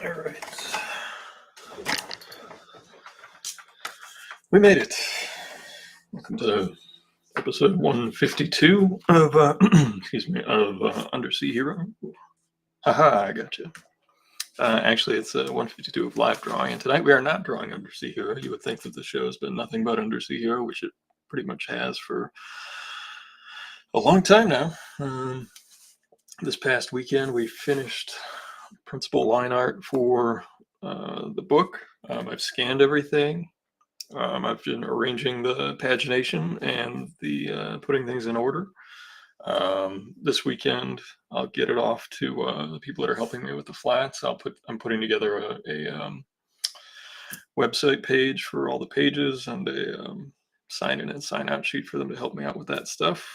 All right. We made it. Welcome to episode 152 of Undersea Hero. Haha, I got you. Actually, it's 152 of live drawing, and tonight we are not drawing Undersea Hero. You would think that the show has been nothing but Undersea Hero, which it pretty much has for a long time now. This past weekend, we finished principal line art for the book. I've scanned everything. I've been arranging the pagination and the putting things in order. This weekend, I'll get it off to the people that are helping me with the flats. I'm putting together a website page for all the pages and a sign in and sign out sheet for them to help me out with that stuff.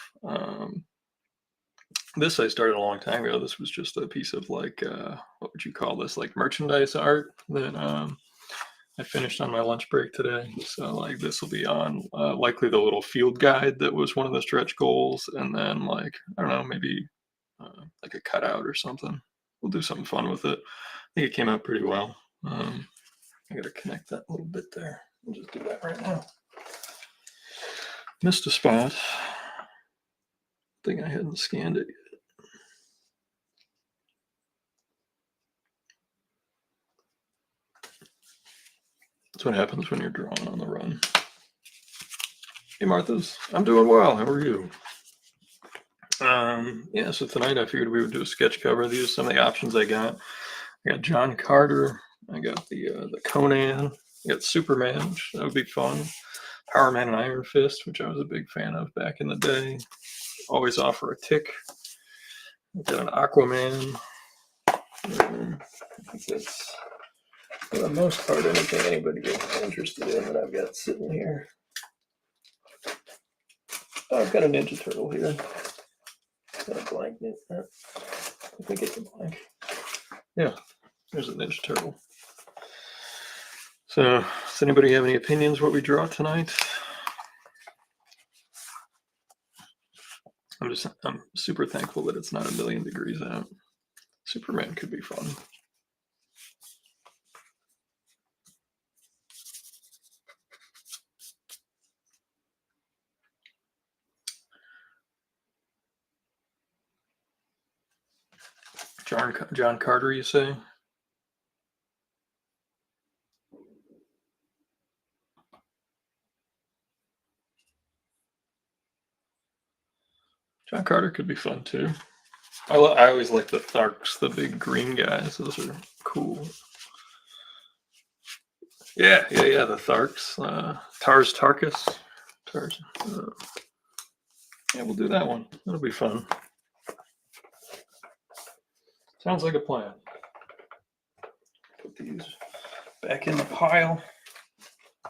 This I started a long time ago. This was just a piece of what would you call this? Like merchandise art that I finished on my lunch break today. So this will be on likely the little field guide that was one of the stretch goals, and then I don't know, maybe like a cutout or something. We'll do something fun with it. I think it came out pretty well. I gotta connect that little bit there. I'll just do that right now. Missed a spot. I think I hadn't scanned it yet. That's what happens when you're drawing on the run. Hey, Martha's. I'm doing well. How are you? Yeah, so tonight I figured we would do a sketch cover. These are some of the options I got. I got John Carter. I got the Conan. I got Superman, which that would be fun. Power Man and Iron Fist, which I was a big fan of back in the day. Always offer a tick. I got an Aquaman. I think that's, for the most part, anything anybody gets interested in that I've got sitting here. Oh, I've got a Ninja Turtle here. Got a blank. I think it's a blank. Yeah, there's a Ninja Turtle. So, does anybody have any opinions what we draw tonight? I'm super thankful that it's not 1,000,000 degrees out. Superman could be fun. John Carter, you say? John Carter could be fun too. I always like the Tharks, the big green guys. Those are cool. Yeah, the Tharks. Tars Tarkus. Tars. Yeah, we'll do that one. That'll be fun. Sounds like a plan. Put these back in the pile. I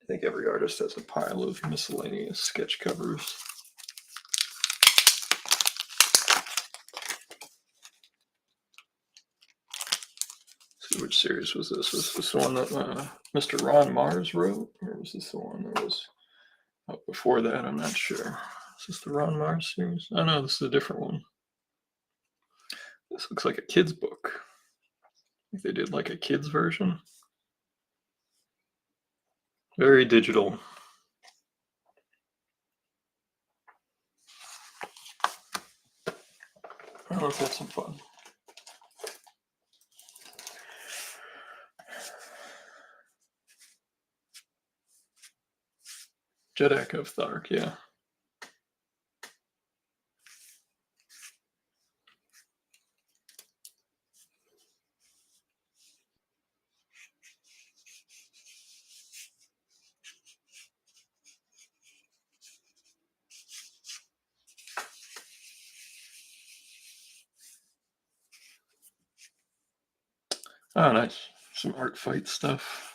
think every artist has a pile of miscellaneous sketch covers. Which series was this? Was this the one that Mr. Ron Mars wrote? Or was this the one that was before that? I'm not sure. Is this the Ron Mars series? Oh no, this is a different one. This looks like a kid's book. I think they did like a kid's version. Very digital. Oh, let's have some fun. Jeddak of Thark, yeah. Oh, nice. Some art fight stuff.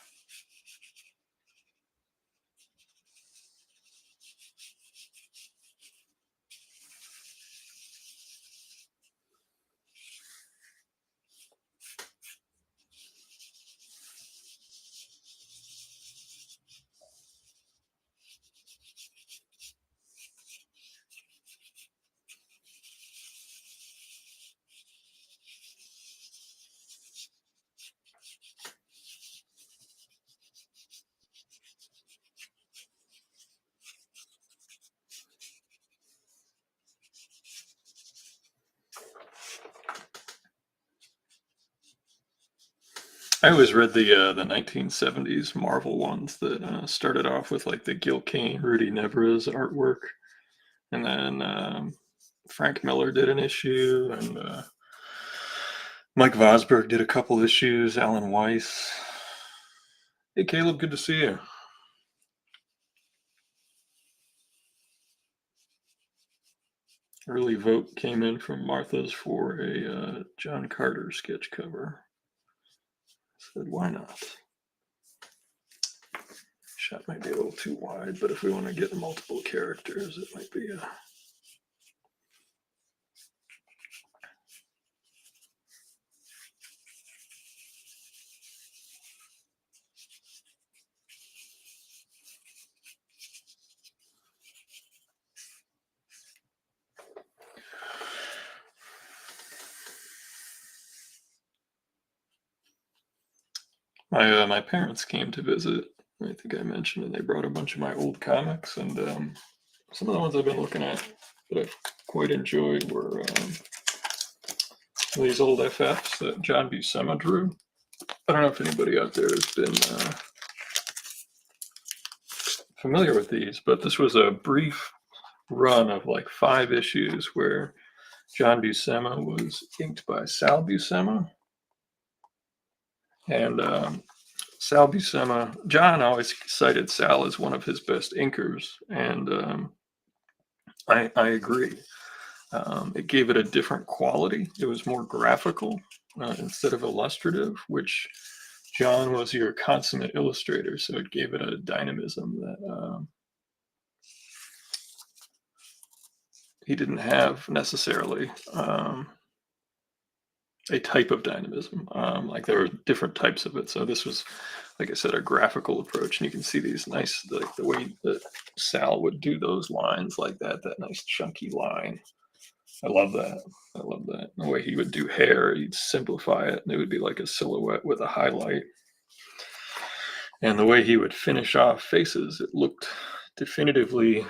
I always read the 1970s Marvel ones that started off with like the Gil Kane, Rudy Nebres artwork, and then Frank Miller did an issue, and Mike Vosberg did a couple issues. Alan Weiss. Hey, Caleb, good to see you. Early vote came in from Martha's for a John Carter sketch cover. I said, why not? Shot might be a little too wide, but if we want to get multiple characters, it might be a... My parents came to visit. I think I mentioned, and they brought a bunch of my old comics, and some of the ones I've been looking at that I've quite enjoyed were these old FFs that John Buscema drew. I don't know if anybody out there has been familiar with these, but this was a brief run of like 5 issues where John Buscema was inked by Sal Buscema. And Sal Buscema, John always cited Sal as one of his best inkers, and I agree. It gave it a different quality. It was more graphical instead of illustrative, which John was your consummate illustrator, so it gave it a dynamism that he didn't have necessarily. A type of dynamism. Like there were different types of it. So this was, like I said, a graphical approach, and you can see these nice, like the way that Sal would do those lines like that nice chunky line. I love that. I love that. The way he would do hair, he'd simplify it, and it would be like a silhouette with a highlight. And the way he would finish off faces, it looked definitively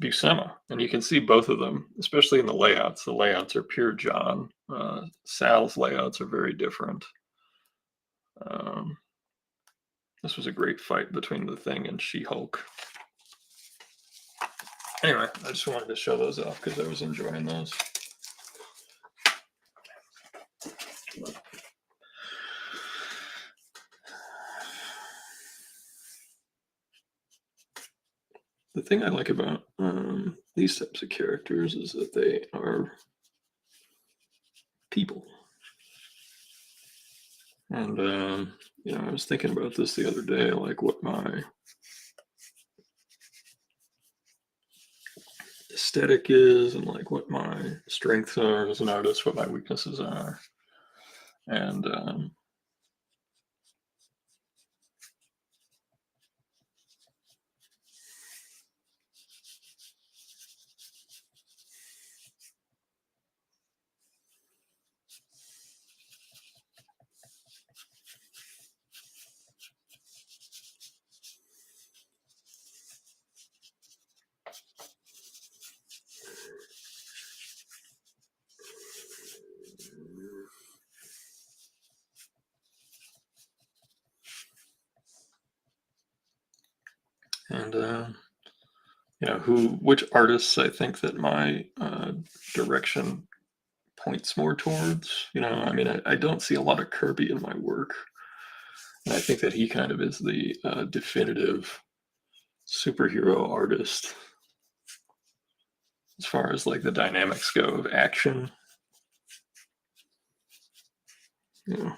Buscema, and you can see both of them, especially in the layouts. The layouts are pure John. Sal's layouts are very different. This was a great fight between the Thing and She-Hulk. Anyway, I just wanted to show those off because I was enjoying those. The thing I like about these types of characters is that they are people. And, I was thinking about this the other day, like what my aesthetic is and like what my strengths are as an artist, what my weaknesses are. And which artists I think that my direction points more towards. I don't see a lot of Kirby in my work, and I think that he kind of is the definitive superhero artist as far as like the dynamics go of action. Yeah.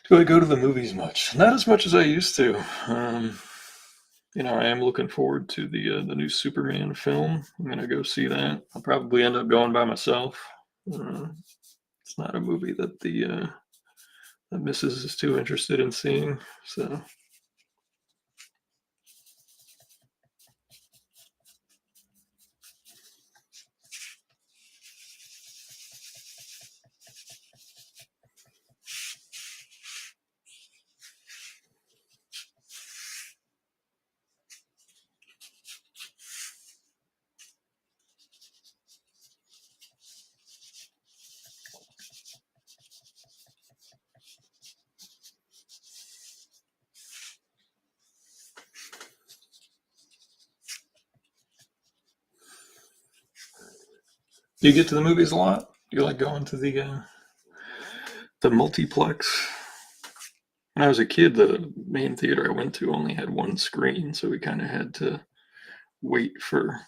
Do I go to the movies much? Not as much as I used to. I am looking forward to the new Superman film. I'm gonna go see that. I'll probably end up going by myself. It's not a movie that the missus is too interested in seeing. So Do you get to the movies a lot? Do you like going to the multiplex? When I was a kid, the main theater I went to only had one screen, so we kind of had to wait for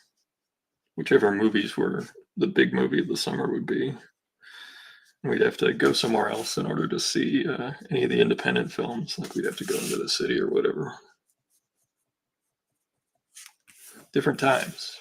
whichever movies were the big movie of the summer would be. We'd have to go somewhere else in order to see any of the independent films. Like we'd have to go into the city or whatever. Different times.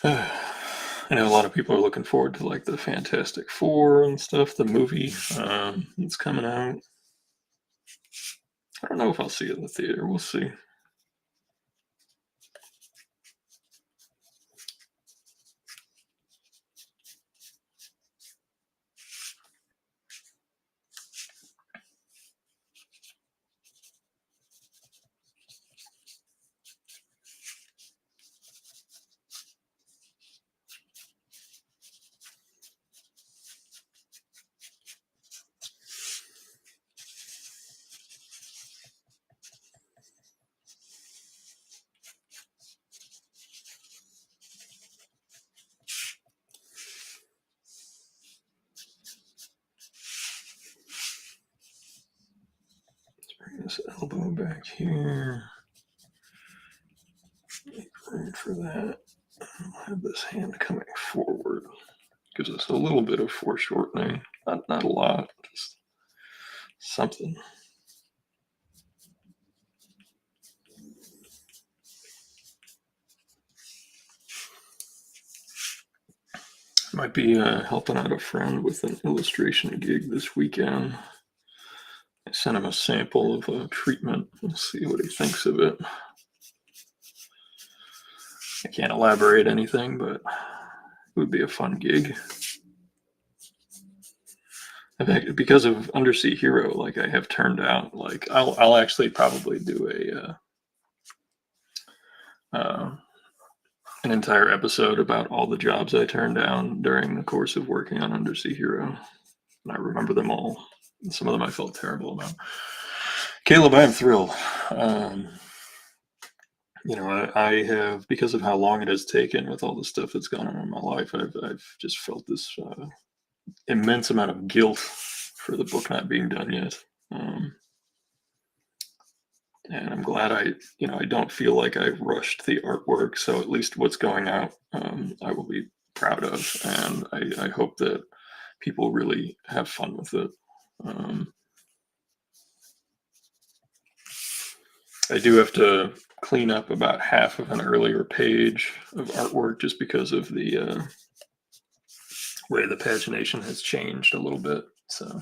I know a lot of people are looking forward to like the Fantastic Four and stuff. The movie it's coming out. I don't know if I'll see it in the theater. We'll see. Let's bring this elbow back here. Right for that. I'll have this hand coming forward. Gives us a little bit of foreshortening. Not a lot, just something. Might be helping out a friend with an illustration gig this weekend. I sent him a sample of a treatment. We'll see what he thinks of it. I can't elaborate anything, but it would be a fun gig. In fact, because of Undersea Hero, like I have turned out, like I'll actually probably do an entire episode about all the jobs I turned down during the course of working on Undersea Hero. And I remember them all. And some of them I felt terrible about. Caleb, I am thrilled. I have, because of how long it has taken with all the stuff that's gone on in my life, I've just felt this immense amount of guilt for the book not being done yet. And I'm glad I don't feel like I rushed the artwork. So at least what's going out, I will be proud of, and I hope that people really have fun with it. I do have to clean up about half of an earlier page of artwork just because of the way the pagination has changed a little bit. So,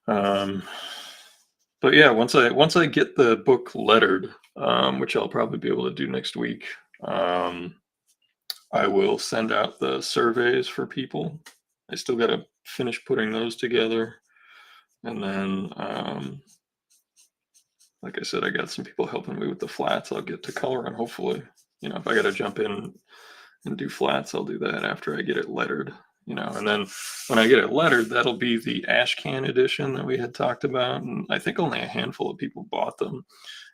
but yeah, once I get the book lettered, which I'll probably be able to do next week, I will send out the surveys for people. I still got to finish putting those together, and then, like I said, I got some people helping me with the flats. I'll get to color, and hopefully, if I got to jump in and do flats, I'll do that after I get it lettered. And then when I get it lettered, that'll be the ash can edition that we had talked about, and I think only a handful of people bought them.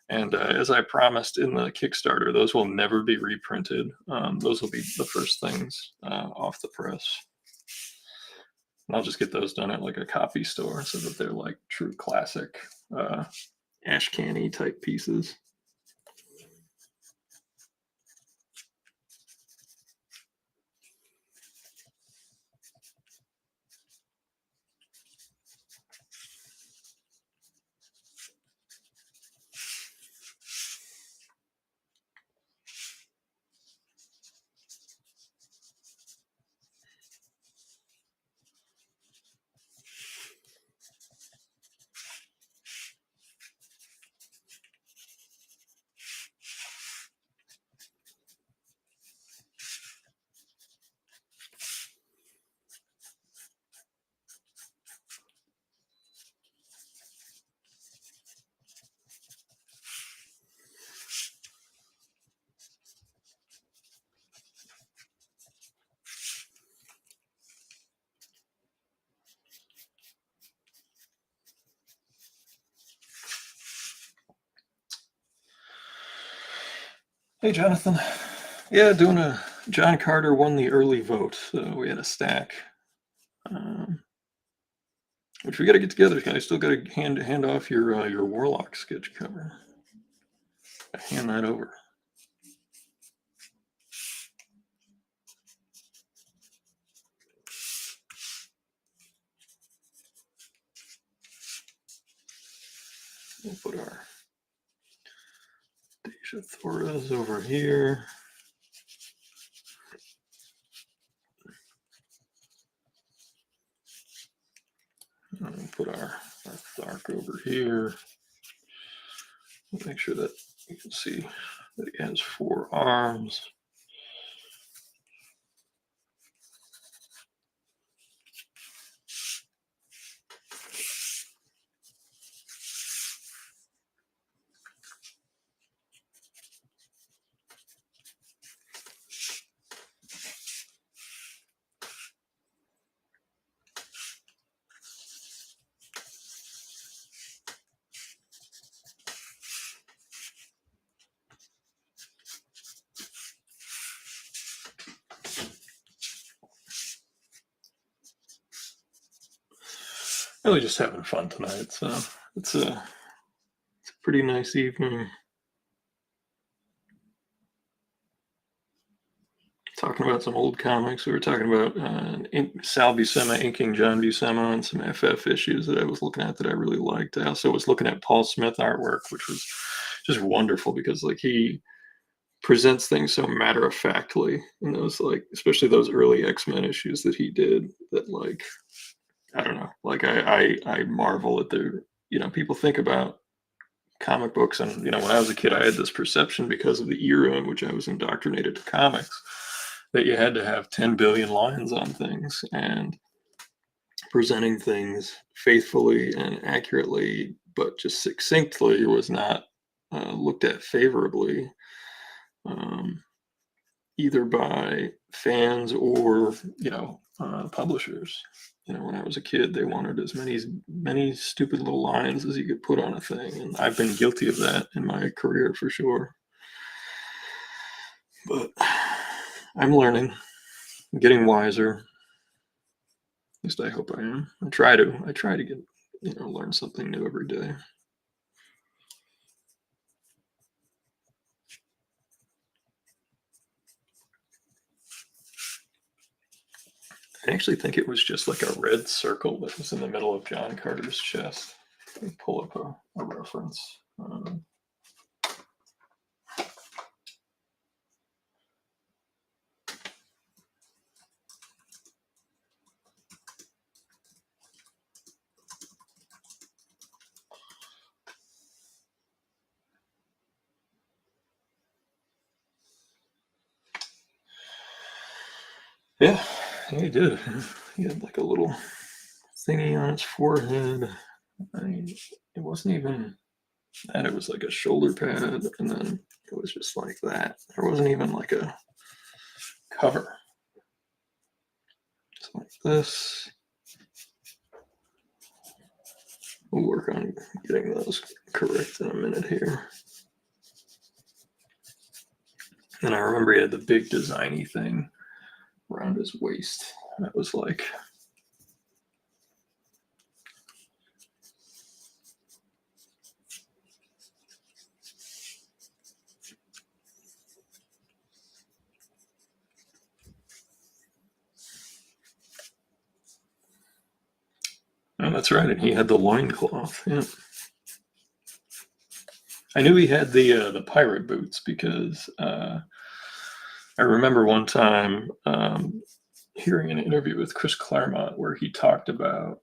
And as I promised in the Kickstarter, those will never be reprinted. Those will be the first things off the press. And I'll just get those done at like a copy store so that they're like true classic ash canny type pieces. Hey, Jonathan. Yeah, doing a John Carter won the early vote, so we had a stack. Um, which we got to get together. I still got to hand off your Warlock sketch cover. Hand that over. We'll put our Deja Thoras over here. And put our Thark over here. Make sure that you can see that he has 4 arms. Really just having fun tonight. So it's a pretty nice evening. Talking about some old comics. We were talking about Sal Buscema inking John Buscema and some FF issues that I was looking at that I really liked. I also was looking at Paul Smith artwork, which was just wonderful because like he presents things so matter of factly in those, like especially those early X-Men issues that he did, that like I don't know, like I marvel at the, people think about comic books, and when I was a kid I had this perception because of the era in which I was indoctrinated to comics that you had to have 10 billion lines on things, and presenting things faithfully and accurately but just succinctly was not looked at favorably, um, either by fans or publishers. When I was a kid, they wanted as many stupid little lines as you could put on a thing, and I've been guilty of that in my career for sure. But I'm learning, I'm getting wiser. At least I hope I am. I try to get learn something new every day. I actually think it was just like a red circle that was in the middle of John Carter's chest. Let me pull up a reference. Yeah, he did. He had like a little thingy on his forehead. It wasn't even that. It was like a shoulder pad, and then it was just like that. There wasn't even like a cover. It's like this. We'll work on getting those correct in a minute here. And I remember he had the big designy thing around his waist. That was like, oh, that's right. And he had the loincloth. Yeah. I knew he had the pirate boots because I remember one time hearing an interview with Chris Claremont where he talked about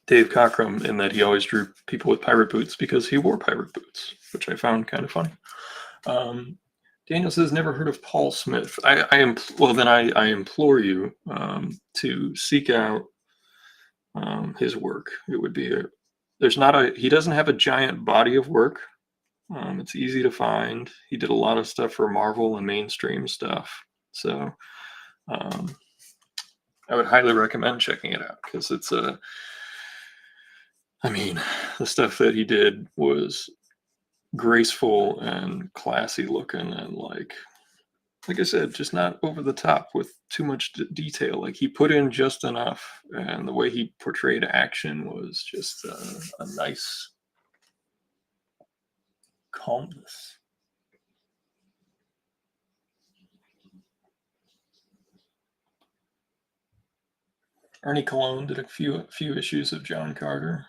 Dave Cockrum, in that he always drew people with pirate boots because he wore pirate boots, which I found kind of funny. Daniel says, never heard of Paul Smith. I implore you to seek out his work. It would be he doesn't have a giant body of work. It's easy to find. He did a lot of stuff for Marvel and mainstream stuff. So I would highly recommend checking it out because I mean, the stuff that he did was graceful and classy looking, and like I said, just not over the top with too much detail. Like he put in just enough, and the way he portrayed action was just a nice calmness. Ernie Cologne did a few issues of John Carter.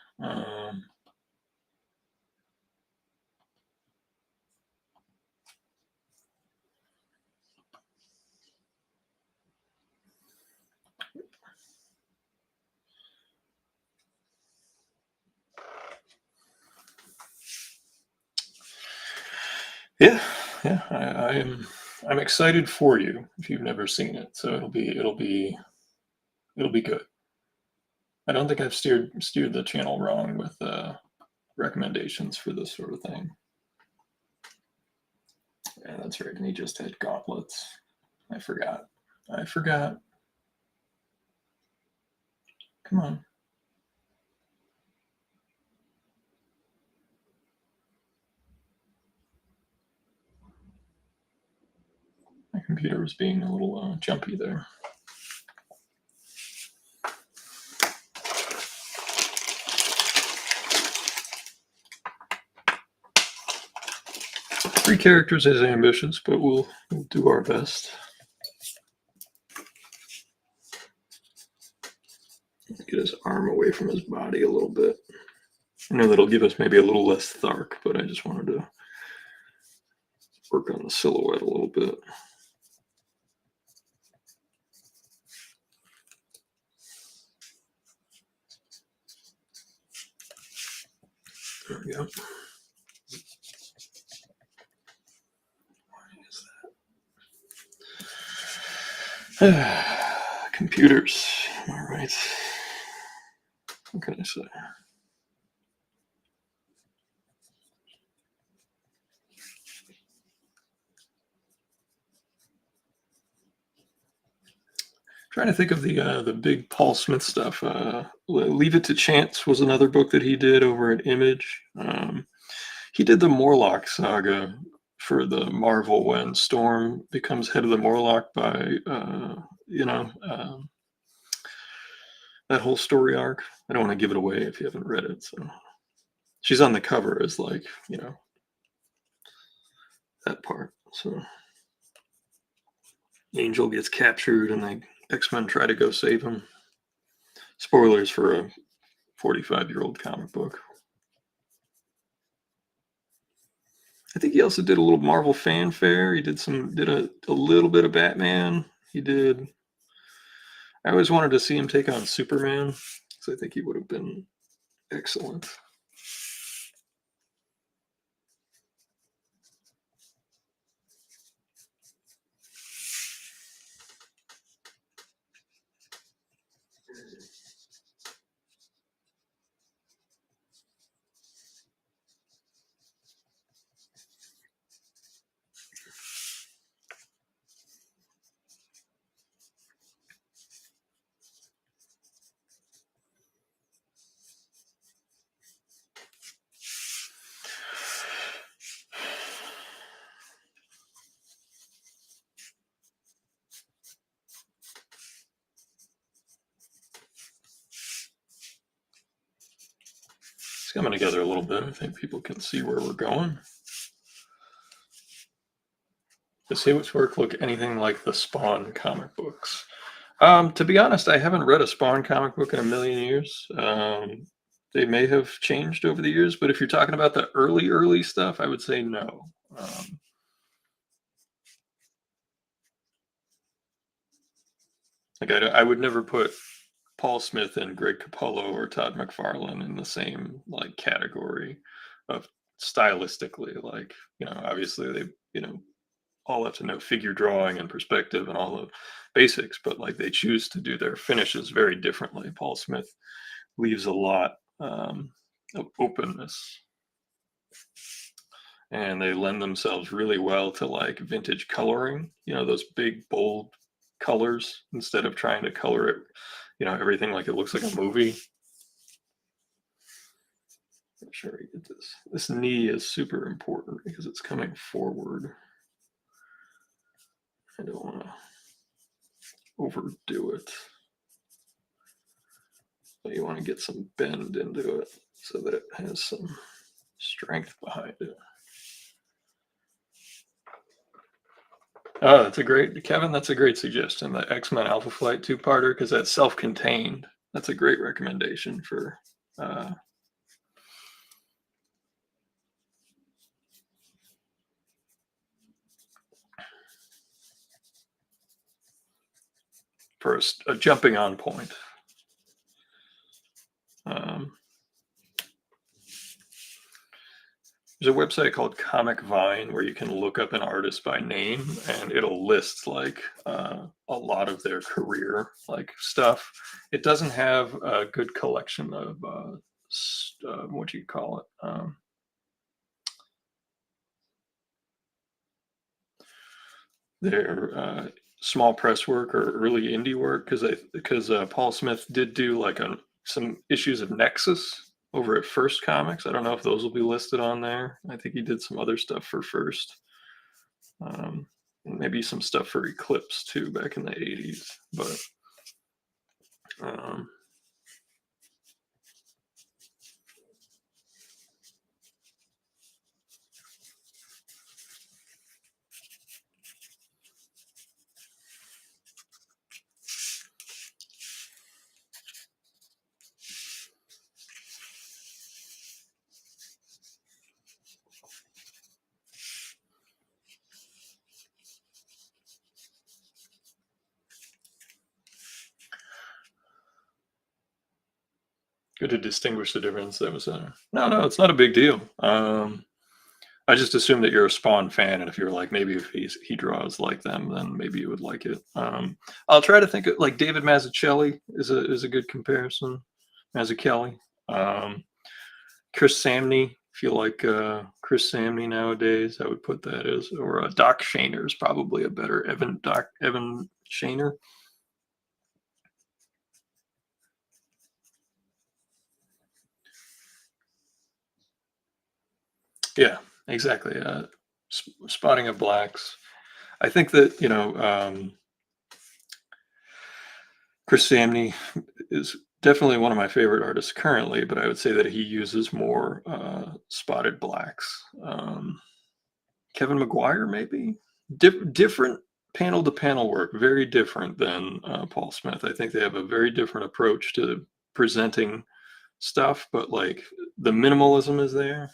Yeah, yeah. I'm excited for you if you've never seen it. So it'll be good. I don't think I've steered the channel wrong with recommendations for this sort of thing. Yeah, that's right. And he just had gauntlets. I forgot. I forgot. Come on. My computer was being a little jumpy there. Three characters is ambitious, but we'll do our best. Get his arm away from his body a little bit. I know that'll give us maybe a little less Thark, but I just wanted to work on the silhouette a little bit. There we go. Computers. All right. What can I say? Trying to think of the big Paul Smith stuff. Leave It to Chance was another book that he did over at Image. He did the Morlock saga for the Marvel when Storm becomes head of the Morlock by that whole story arc. I don't want to give it away if you haven't read it. So she's on the cover as that part. So Angel gets captured and the X-Men try to go save him. Spoilers for a 45-year-old comic book. I think he also did a little Marvel fanfare. He did a little bit of Batman. I always wanted to see him take on Superman, so I think he would have been excellent. It's coming together a little bit. I think people can see where we're going. Does Haywood's work look anything like the Spawn comic books? To be honest, I haven't read a Spawn comic book in a million years. They may have changed over the years, but if you're talking about the early stuff, I would say no. I would never put Paul Smith and Greg Capullo or Todd McFarlane in the same category of stylistically. Obviously they all have to know figure drawing and perspective and all the basics, but they choose to do their finishes very differently. Paul Smith leaves a lot of openness, and they lend themselves really well to vintage coloring. Those big bold colors instead of trying to color it, everything like it looks like a movie. Make sure we get this. This knee is super important because it's coming forward. I don't want to overdo it. But you want to get some bend into it so that it has some strength behind it. Oh, that's a great, Kevin. That's a great suggestion. The X-Men Alpha Flight two-parter, because that's self-contained. That's a great recommendation for uh, a jumping on point. Um, there's a website called Comic Vine where you can look up an artist by name, and it'll list like a lot of their career like stuff. It doesn't have a good collection of what do you call it? Their small press work or early indie work, because Paul Smith did do like some issues of Nexus over at First Comics. I don't know if those will be listed on there. I think he did some other stuff for First, maybe some stuff for Eclipse too back in the 80s. But good to distinguish the difference. That was no, it's not a big deal. I just assumed that you're a Spawn fan, and if you're like, maybe if he draws like them, then maybe you would like it. I'll try to think of like David Mazzucchelli is a good comparison. Mazzucchelli, Chris Samney. If you like Chris Samney nowadays, I would put that as, or Doc Shaner is probably a better Evan Shaner. Yeah, exactly. Spotting of blacks. I think that Chris Samney is definitely one of my favorite artists currently, but I would say that he uses more spotted blacks. Kevin McGuire, maybe different panel to panel work, very different than Paul Smith. I think they have a very different approach to presenting stuff, but like the minimalism is there.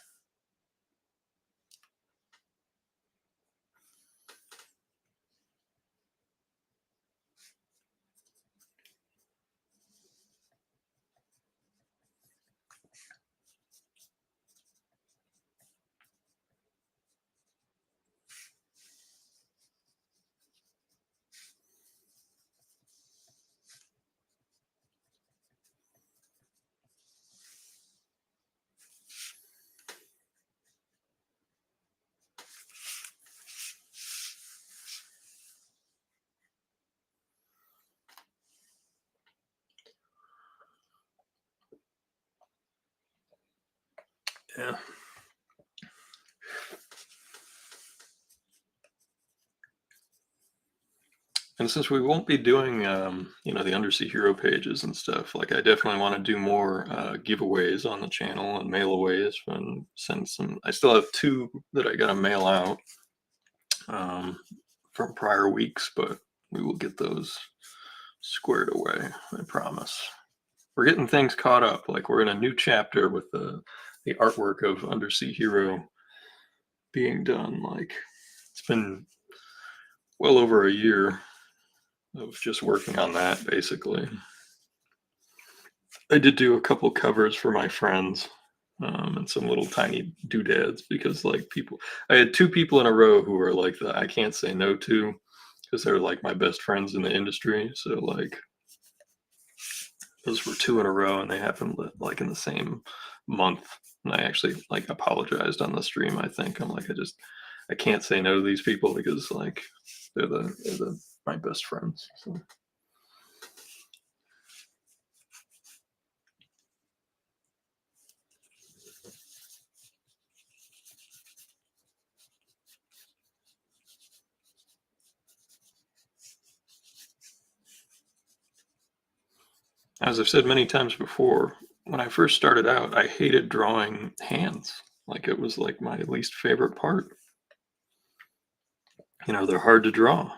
Yeah. And since we won't be doing, the Undersea Hero pages and stuff, like I definitely want to do more giveaways on the channel and mailaways and send some. I still have 2 that I got to mail out from prior weeks, but we will get those squared away. I promise. We're getting things caught up. Like we're in a new chapter with the artwork of Undersea Hero being done. Like it's been well over a year of just working on that, basically. I did do a couple covers for my friends, and some little tiny doodads because, like, I had 2 people in a row who were like I can't say no to because they're like my best friends in the industry. So, like, those were 2 in a row, and they happened like in the same month. And I actually like apologized on the stream. I think I'm like, I can't say no to these people because like they're my best friends. So. As I've said many times before, when I first started out, I hated drawing hands. Like it was like my least favorite part. They're hard to draw.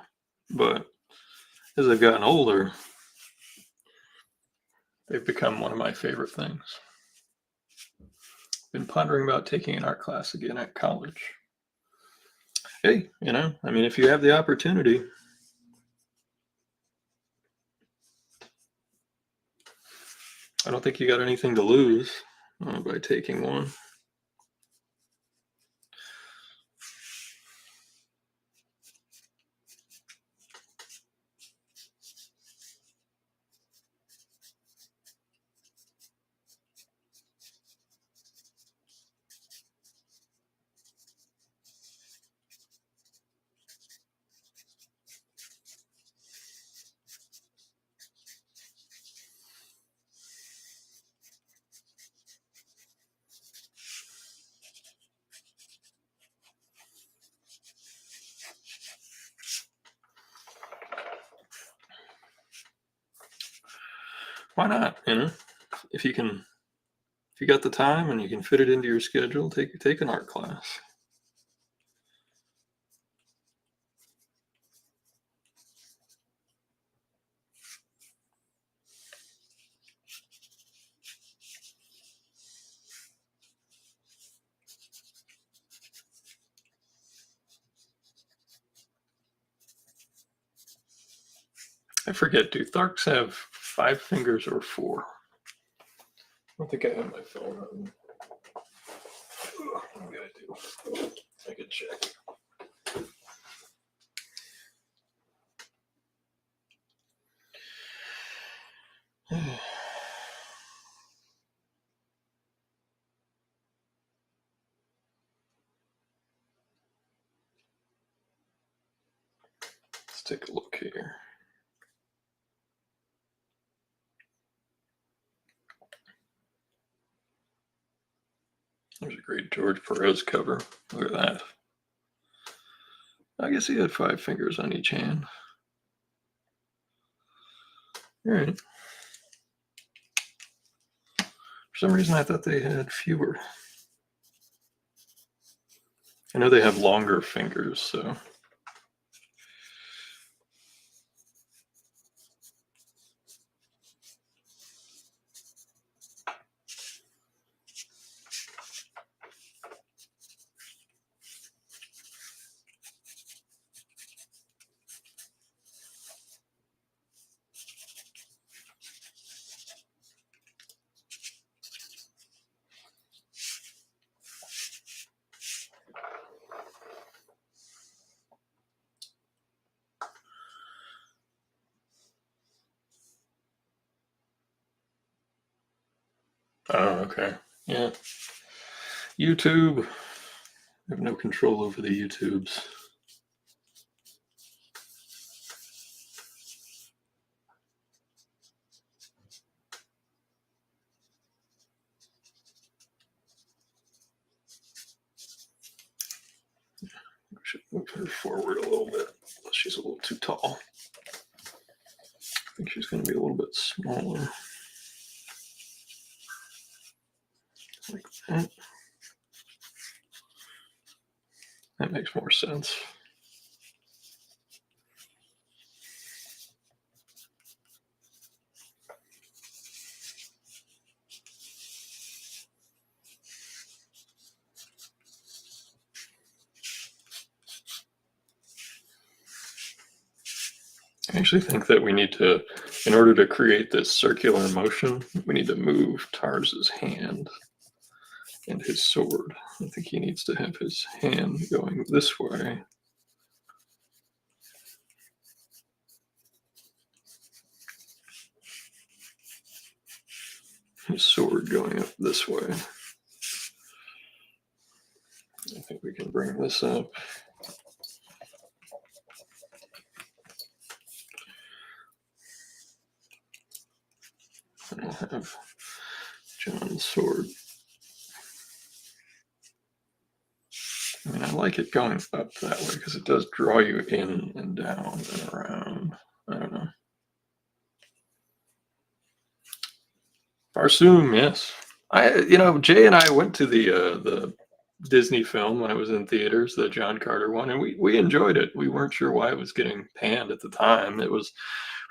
But as I've gotten older, they've become one of my favorite things. Been pondering about taking an art class again at college. Hey, if you have the opportunity, I don't think you got anything to lose by taking one. Why not? If you can, if you got the time and you can fit it into your schedule, take an art class. I forget, do Tharks have 5 fingers or 4? I don't think I have my phone on. What do I do? I could check. Let's take a look here. There's a great George Perez cover. Look at that. I guess he had 5 fingers on each hand. All right. For some reason, I thought they had fewer. I know they have longer fingers, so. Oh, okay. Yeah. YouTube. I have no control over the YouTubes. I should move her forward a little bit. She's a little too tall. I think she's going to be a little bit smaller. Like that. That makes more sense. I actually think that we need to, in order to create this circular motion, we need to move Tars's hand and his sword. I think he needs to have his hand going this way. His sword going up this way. I think we can bring this up. And we'll have John's sword. I mean, I like it going up that way because it does draw you in and down and around. I don't know. Barsoom, yes. Jay and I went to the Disney film when it was in theaters, the John Carter one, and we enjoyed it. We weren't sure why it was getting panned at the time.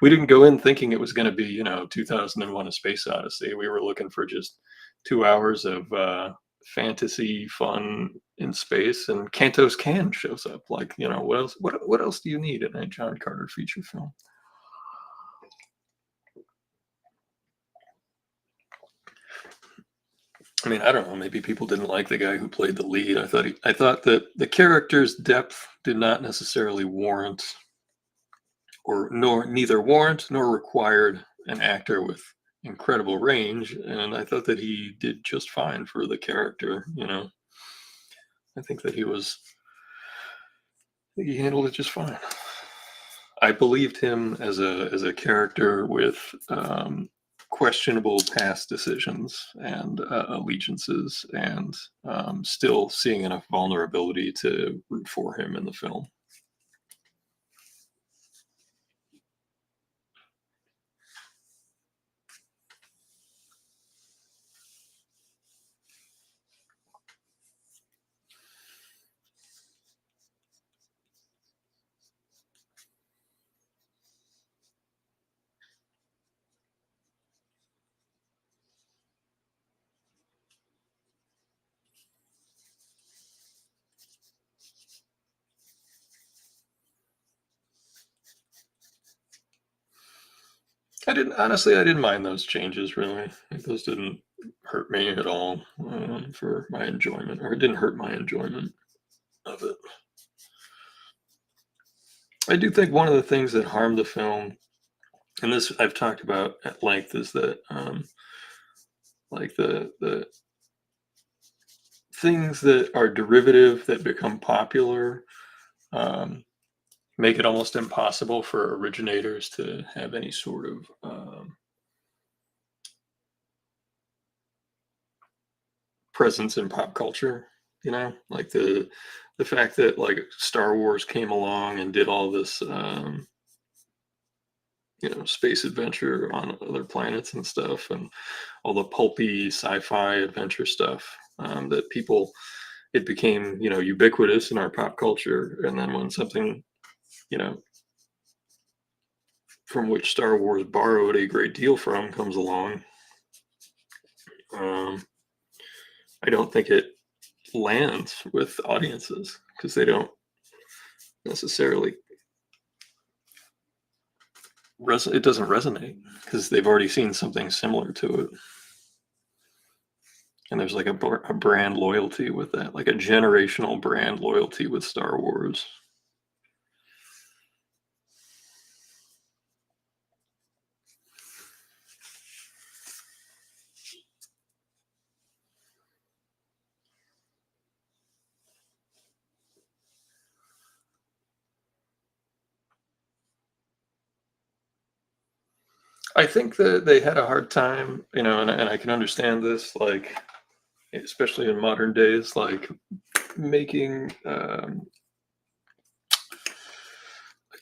We didn't go in thinking it was going to be 2001: A Space Odyssey. We were looking for just 2 hours of fantasy fun in space, and Cantos Can shows up. Like, what else? What else do you need in a John Carter feature film? I mean, I don't know. Maybe people didn't like the guy who played the lead. I thought that the character's depth did not necessarily warrant, or nor neither warrant nor required an actor with incredible range. And I thought that he did just fine for the character. I think that he handled it just fine. I believed him as a character with questionable past decisions and allegiances, and still seeing enough vulnerability to root for him in the film. I didn't mind those changes really. Like, those didn't hurt me at all for my enjoyment, or it didn't hurt my enjoyment of it. I do think one of the things that harmed the film, and this I've talked about at length, is that like the things that are derivative that become popular um, make it almost impossible for originators to have any sort of presence in pop culture. Like the fact that like Star Wars came along and did all this space adventure on other planets and stuff, and all the pulpy sci-fi adventure stuff, that people it became ubiquitous in our pop culture. And then when something you know from which Star Wars borrowed a great deal from comes along, um, I don't think it lands with audiences because they don't necessarily it doesn't resonate because they've already seen something similar to it. And there's like a brand loyalty with that, like a generational brand loyalty with Star Wars. I think that they had a hard time, and I can understand this, like, especially in modern days, like making a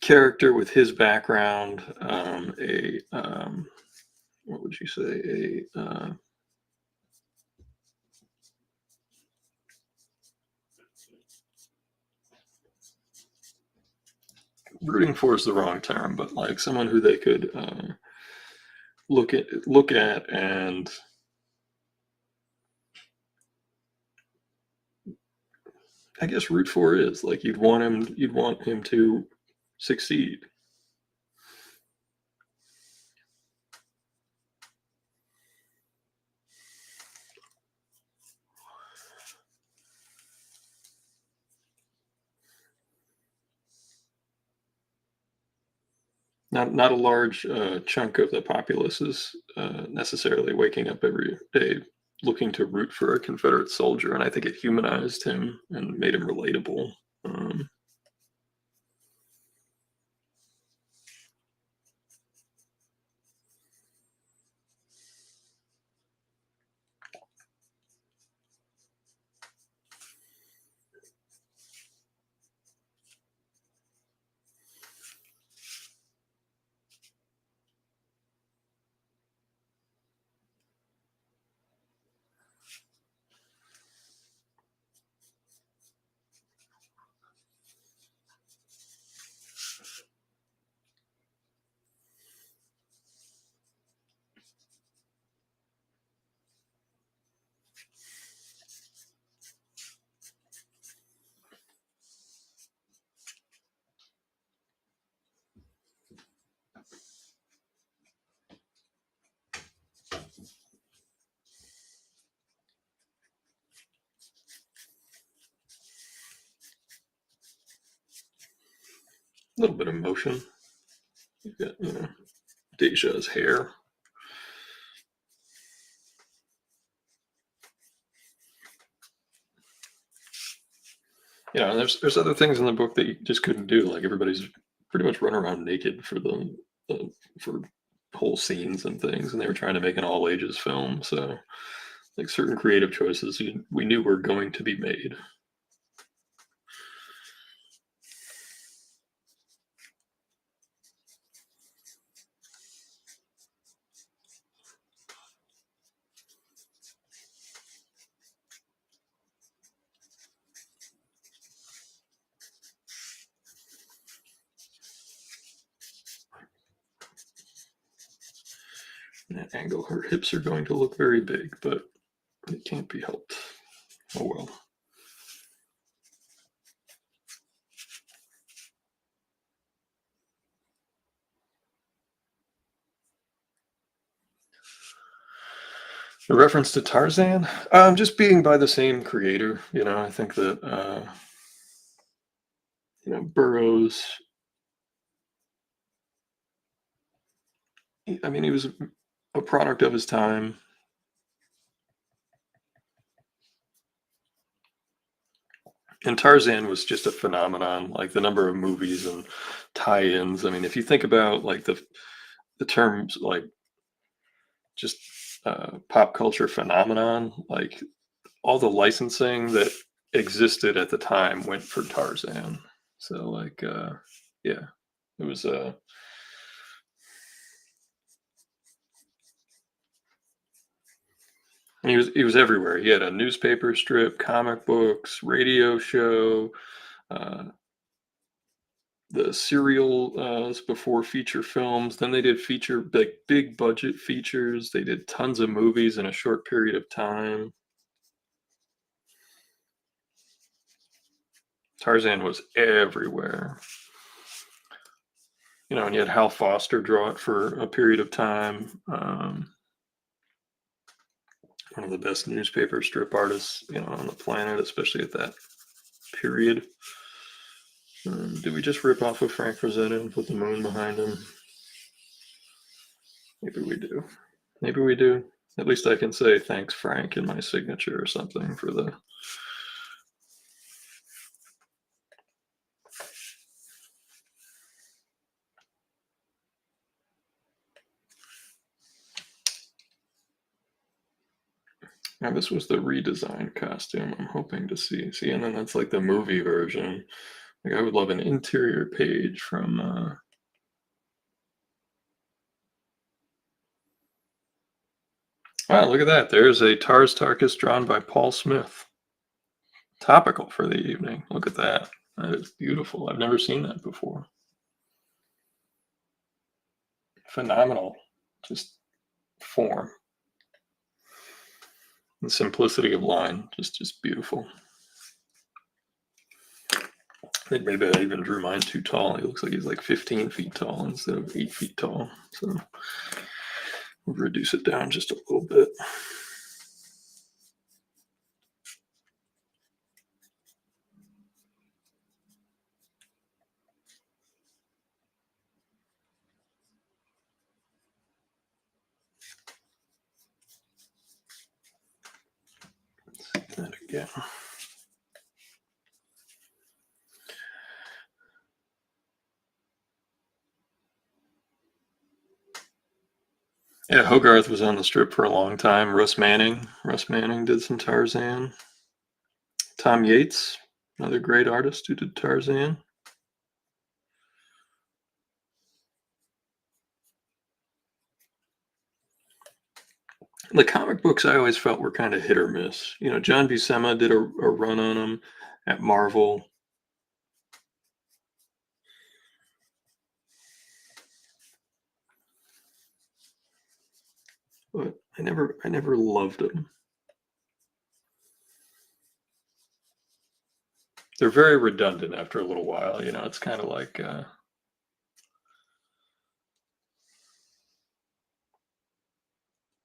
character with his background a what would you say, a rooting for is the wrong term, but like someone who they could look at and I guess root for is like you'd want him to succeed. Not a large chunk of the populace is necessarily waking up every day looking to root for a Confederate soldier, and I think it humanized him and made him relatable. Um, little bit of motion. You've got, Deja's hair. And there's other things in the book that you just couldn't do. Like everybody's pretty much running around naked for whole scenes and things, and they were trying to make an all ages film. So like certain creative choices we knew were going to be made. In that angle, her hips are going to look very big, but it can't be helped. Oh well. The reference to Tarzan, just being by the same creator. I think that Burroughs. I mean, he was a product of his time. And Tarzan was just a phenomenon, like the number of movies and tie-ins. I mean, if you think about like the terms like just pop culture phenomenon, like all the licensing that existed at the time went for Tarzan. So like yeah, it was he was everywhere. He had a newspaper strip, comic books, radio show, uh, the serial before feature films. Then they did feature big budget features. They did tons of movies in a short period of time. Tarzan was everywhere. And you had Hal Foster draw it for a period of time. One of the best newspaper strip artists, on the planet, especially at that period. Did we just rip off of Frank Frazetta and put the moon behind him? Maybe we do. Maybe we do. At least I can say thanks, Frank, in my signature or something for the. Now this was the redesigned costume I'm hoping to see. See, and then that's like the movie version. Like I would love an interior page from. Wow, look at that! There's a Tars Tarkus drawn by Paul Smith. Topical for the evening. Look at that. That is beautiful. I've never seen that before. Phenomenal. Just form. The simplicity of line. Just beautiful. I think maybe I even drew mine too tall. He looks like he's like 15 feet tall instead of 8 feet tall. So we'll reduce it down just a little bit. Let's see that again. Yeah, Hogarth was on the strip for a long time. Russ Manning did some Tarzan. Tom Yates, another great artist who did Tarzan. The comic books I always felt were kind of hit or miss. John Buscema did a run on them at Marvel. But I never loved them. They're very redundant after a little while. It's kind of like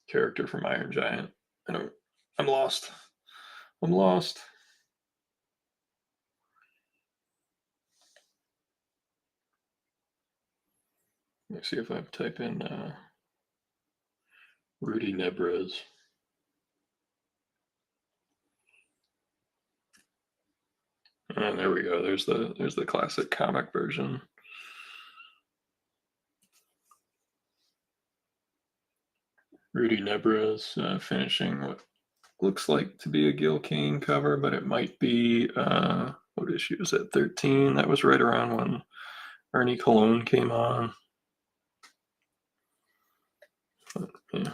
character from Iron Giant. I'm lost. I'm lost. Let me see if I type in Rudy Nebres. And there we go. There's the classic comic version. Rudy Nebres finishing what looks like to be a Gil Kane cover, but it might be what issue is that? 13. That was right around when Ernie Colon came on. But, yeah.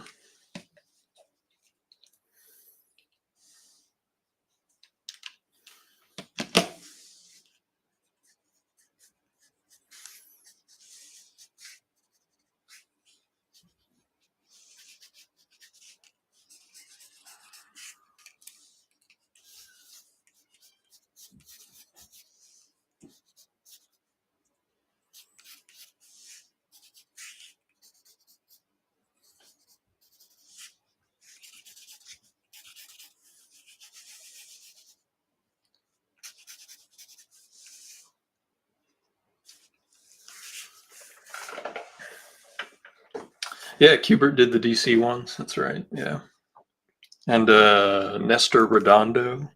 Yeah, Kubert did the DC ones. That's right. Yeah. And Nestor Redondo.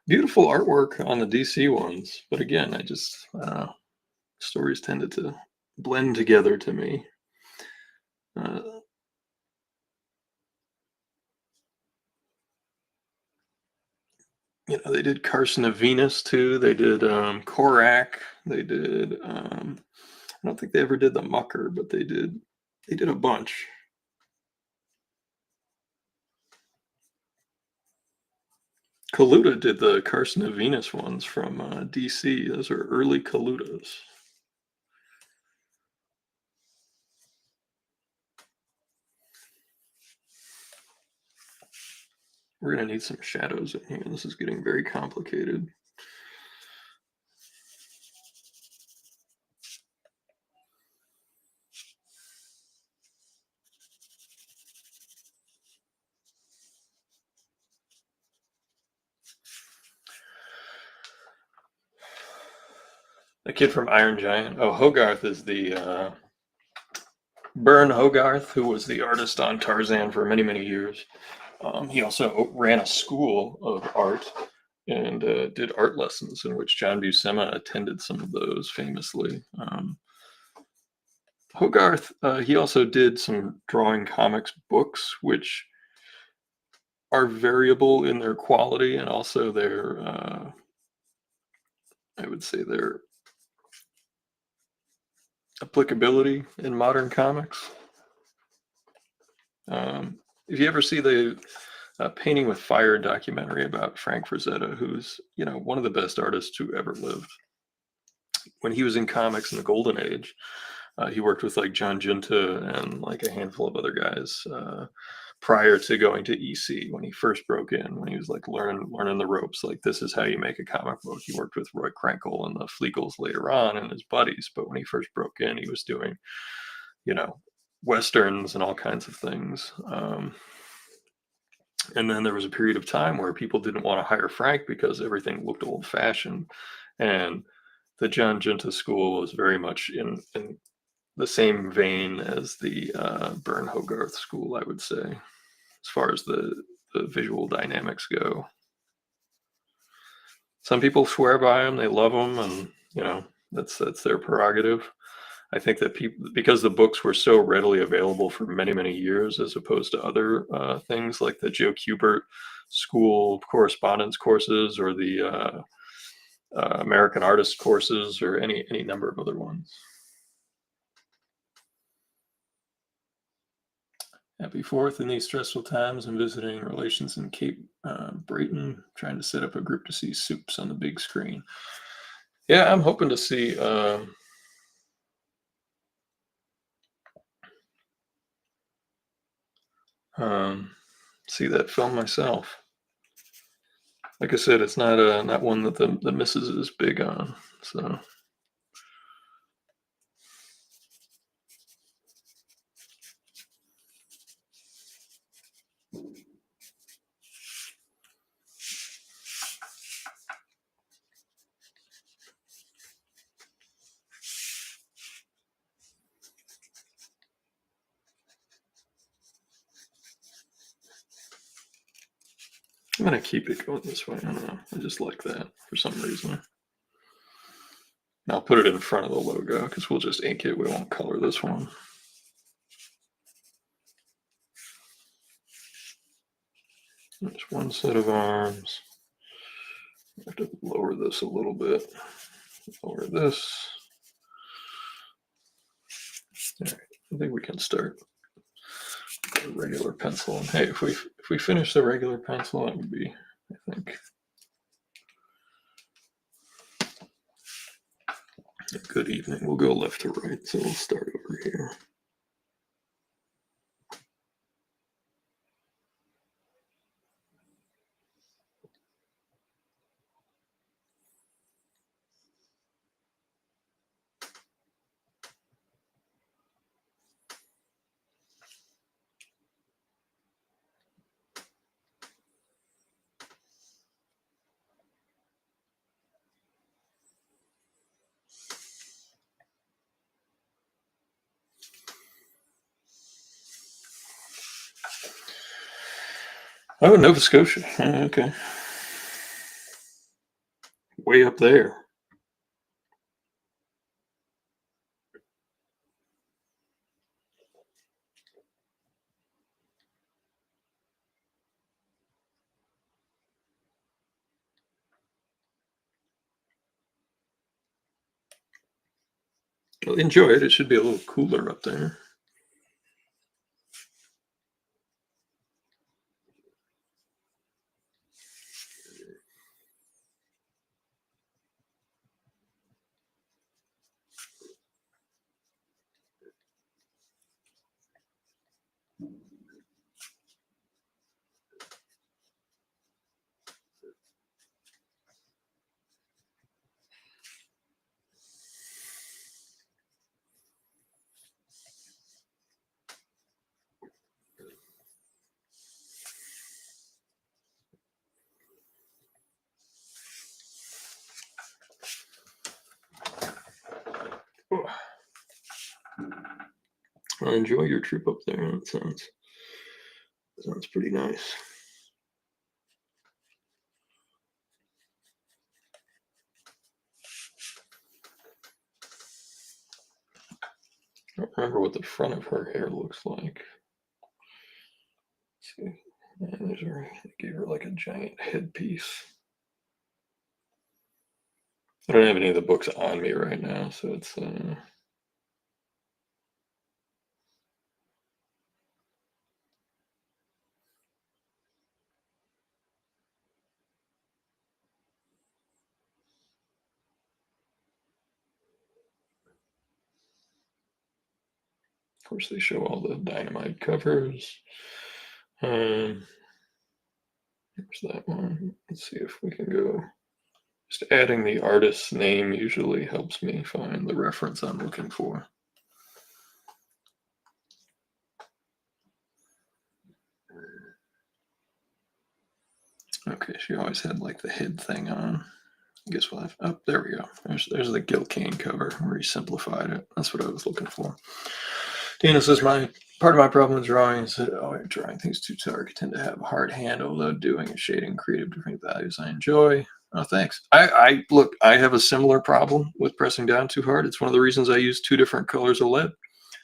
Beautiful artwork on the DC ones. But again, I don't know. Stories tended to blend together to me. They did Carson of Venus too. They did Korak. They did. I don't think they ever did the Mucker, but they did. They did a bunch. Kaluta did the Carson of Venus ones from DC. Those are early Kalutas. We're going to need some shadows in here. This is getting very complicated. The kid from Iron Giant. Oh, Hogarth is the Byrne Hogarth, who was the artist on Tarzan for many, many years. He also ran a school of art and did art lessons in which John Buscema attended some of those famously. Hogarth, he also did some drawing comics books, which are variable in their quality and also their, I would say, their applicability in modern comics. If you ever see the Painting with Fire documentary about Frank Frazetta, who's one of the best artists who ever lived. When he was in comics in the Golden Age, he worked with like John Junta and like a handful of other guys prior to going to EC when he first broke in, when he was like learning the ropes. Like, this is how you make a comic book. He worked with Roy Krenkel and the Flegels later on and his buddies, but when he first broke in, he was doing, westerns and all kinds of things. And then there was a period of time where people didn't want to hire Frank because everything looked old fashioned. And the John Junta school was very much in the same vein as the Byrne Hogarth school, I would say, as far as the visual dynamics go. Some people swear by them, they love them, and that's their prerogative. I think that people, because the books were so readily available for many, many years, as opposed to other things like the Joe Kubert school correspondence courses or the American artist courses or any number of other ones. Happy 4th in these stressful times. I'm visiting relations in Cape Breton, trying to set up a group to see Soups on the big screen. Yeah, I'm hoping to see see that film myself. Like I said, it's not one that the missus is big on. So I'm going to keep it going this way. I don't know. I just like that for some reason. And I'll put it in front of the logo because we'll just ink it. We won't color this one. There's one set of arms. I have to lower this a little bit. Lower this. All right, I think we can start with a regular pencil. And hey, if we finish the regular pencil, that would be, I think, a good evening. We'll go left to right, so we'll start over here. Oh, Nova Scotia. Okay. Way up there. Well, enjoy it. It should be a little cooler up there. Well, enjoy your trip up there. That sounds pretty nice. I don't remember what the front of her hair looks like. Let's see. Yeah, there's her. They gave her like a giant headpiece. I don't have any of the books on me right now, so it's of course they show all the Dynamite covers. Here's that one. Let's see if we can go. Just adding the artist's name usually helps me find the reference I'm looking for. Okay, she always had like the head thing on. I guess we'll have, oh, there we go. There's the Gil Kane cover where he simplified it. That's what I was looking for. Dana says, part of my problem with drawing is that drawing things too dark. I tend to have a hard hand, although doing and shading creative different values I enjoy. Oh, thanks. I look, I have a similar problem with pressing down too hard. It's one of the reasons I use two different colors of lead,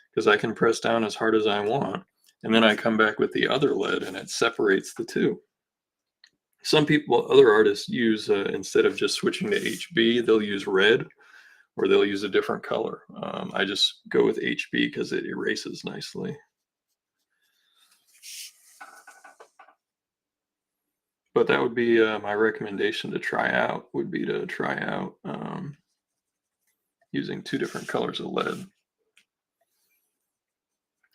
because I can press down as hard as I want. And then I come back with the other lead and it separates the two. Some people, other artists use, instead of just switching to HB, they'll use red or they'll use a different color. I just go with HB because it erases nicely. But that would be my recommendation to try out, would be to try out using two different colors of lead.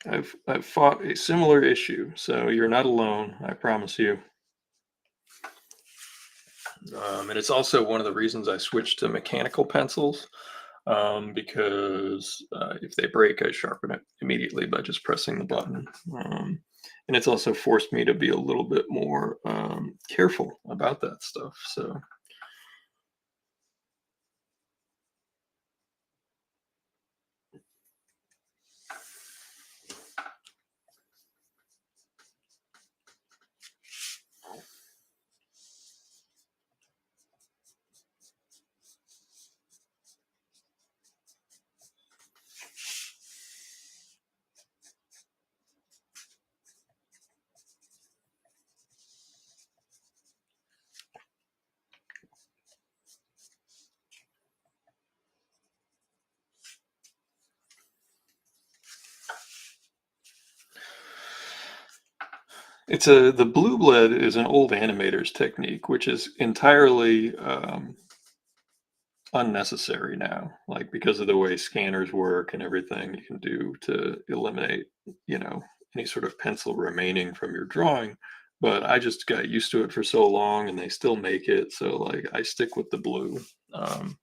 I've fought a similar issue, so you're not alone, I promise you. And it's also one of the reasons I switched to mechanical pencils, because if they break, I sharpen it immediately by just pressing the button. And it's also forced me to be a little bit more careful about that stuff. So. The blue bled is an old animator's technique, which is entirely unnecessary now, like because of the way scanners work and everything you can do to eliminate, you know, any sort of pencil remaining from your drawing. But I just got used to it for so long and they still make it. So like I stick with the blue. Um,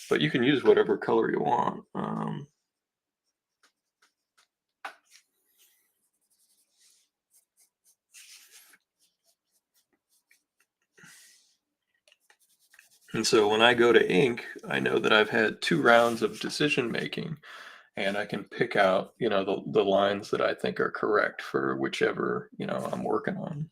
but you can use whatever color you want. And so when I go to ink, I know that I've had 2 rounds of decision making and I can pick out, the lines that I think are correct for whichever, I'm working on.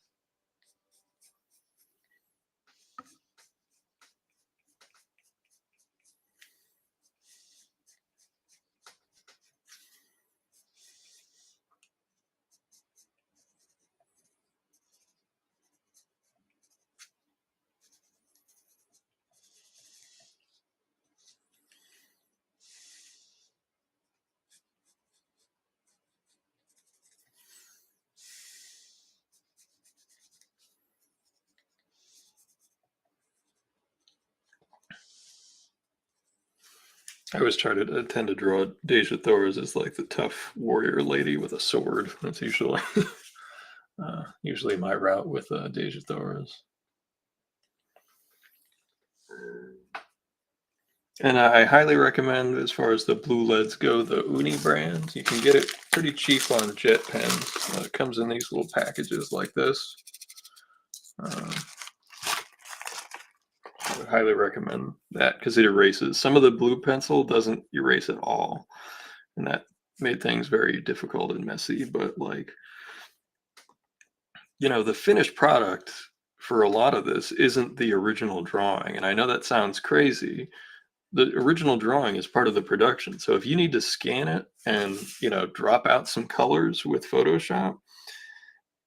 I always tend to draw Deja Thors as like the tough warrior lady with a sword. That's usually usually my route with Deja Thors. And I highly recommend, as far as the blue leads go, the Uni brand. You can get it pretty cheap on Jet pens. It comes in these little packages like this. Uh, I would highly recommend that because it erases. Some of the blue pencil doesn't erase at all, and that made things very difficult and messy. But like, the finished product for a lot of this isn't the original drawing. And I know that sounds crazy. The original drawing is part of the production. So if you need to scan it and, drop out some colors with Photoshop,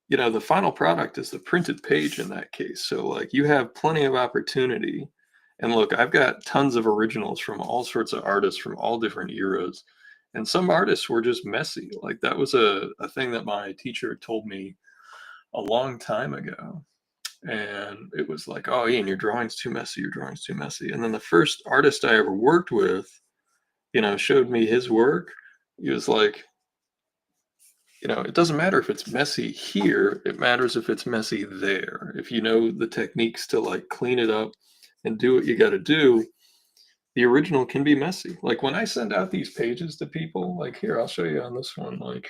the final product is the printed page in that case. So like you have plenty of opportunity. And look, I've got tons of originals from all sorts of artists from all different eras. And some artists were just messy. Like that was a thing that my teacher told me a long time ago. And it was like, oh, Ian, your drawing's too messy. Your drawing's too messy. And then the first artist I ever worked with, showed me his work. He was like, it doesn't matter if it's messy here, it matters if it's messy there. If you know the techniques to like clean it up and do what you got to do, the original can be messy. Like when I send out these pages to people, like here, I'll show you on this one. Like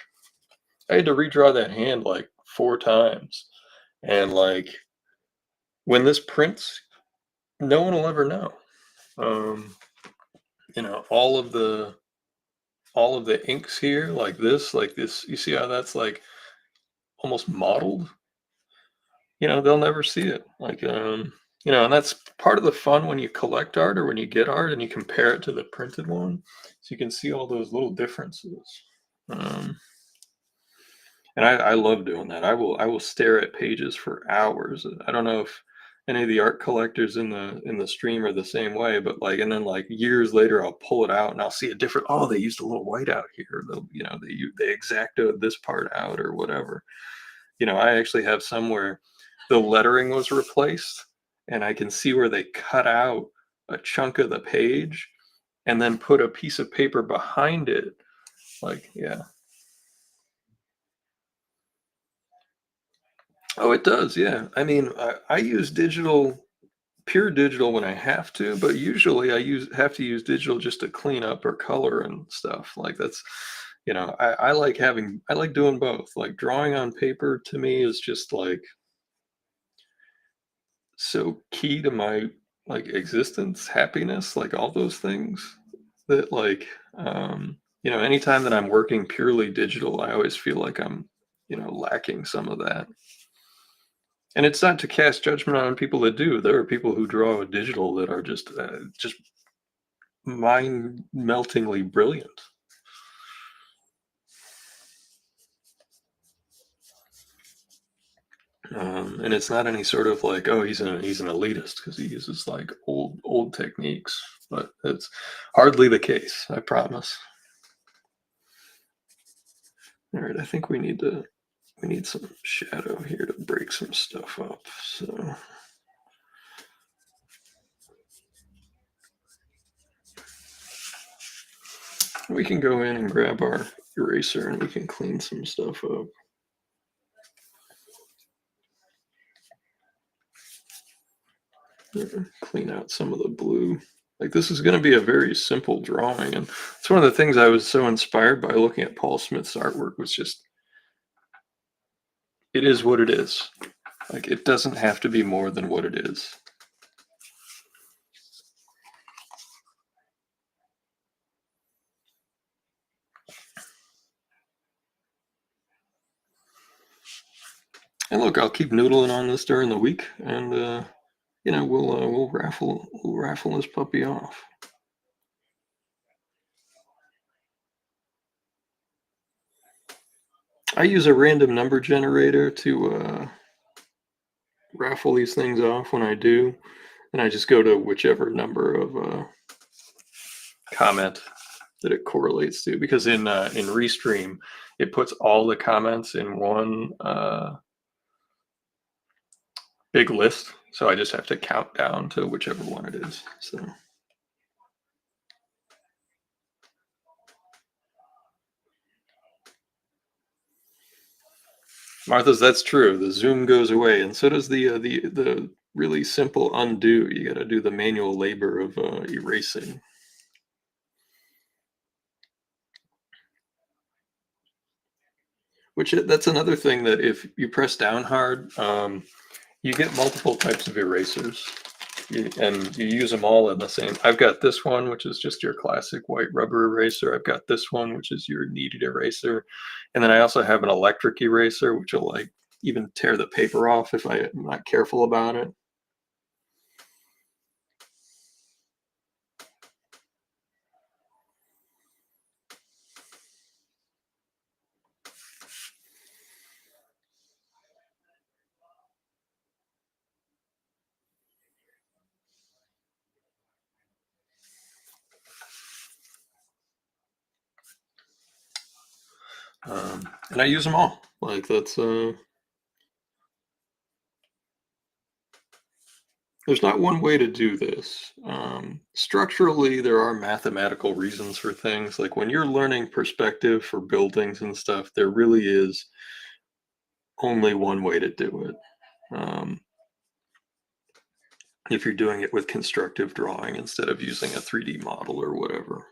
I had to redraw that hand like 4 times. And like when this prints, no one will ever know. Um, you know, all of the all of the inks here, like this, you see how that's like almost mottled? They'll never see it. Like, and that's part of the fun when you collect art or when you get art and you compare it to the printed one. So you can see all those little differences. Um, and I love doing that. I will stare at pages for hours. I don't know if any of the art collectors in the stream are the same way, but like, and then like years later, I'll pull it out and I'll see a different. Oh, they used a little white out here. They exactoed this part out or whatever. I actually have somewhere the lettering was replaced, and I can see where they cut out a chunk of the page and then put a piece of paper behind it. Like, yeah. Oh, it does. Yeah. I mean, I use pure digital when I have to, but usually have to use digital just to clean up or color and stuff. Like that's, I like doing both. Like drawing on paper to me is just like so key to my like existence, happiness, like all those things that like anytime that I'm working purely digital, I always feel like I'm, lacking some of that. And it's not to cast judgment on people that do. There are people who draw digital that are just mind meltingly brilliant. And it's not any sort of like, oh, he's an elitist because he uses like old techniques, but it's hardly the case. I promise. All right, I think we need to we need some shadow here to break some stuff up. So we can go in and grab our eraser and we can clean some stuff up. Clean out some of the blue. Like, this is going to be a very simple drawing, and it's one of the things I was so inspired by looking at Paul Smith's artwork was just, it is what it is. Like, it doesn't have to be more than what it is. And look, I'll keep noodling on this during the week, and you know, we'll raffle this puppy off. I use a random number generator to raffle these things off when I do, and I just go to whichever number of comment that it correlates to, because in Restream it puts all the comments in one big list, so I just have to count down to whichever one it is. So Martha's, that's true. The zoom goes away, and so does the really simple undo. You got to do the manual labor of erasing. Which that's another thing, that if you press down hard, you get multiple types of erasers, and you use them all in the same. I've got this one, which is just your classic white rubber eraser. I've got this one, which is your kneaded eraser, and then I also have an electric eraser, which will like even tear the paper off if I'm not careful about it. And I use them all. Like, that's there's not one way to do this. Structurally, there are mathematical reasons for things. Like when you're learning perspective for buildings and stuff, there really is only one way to do it. If you're doing it with constructive drawing instead of using a 3D model or whatever.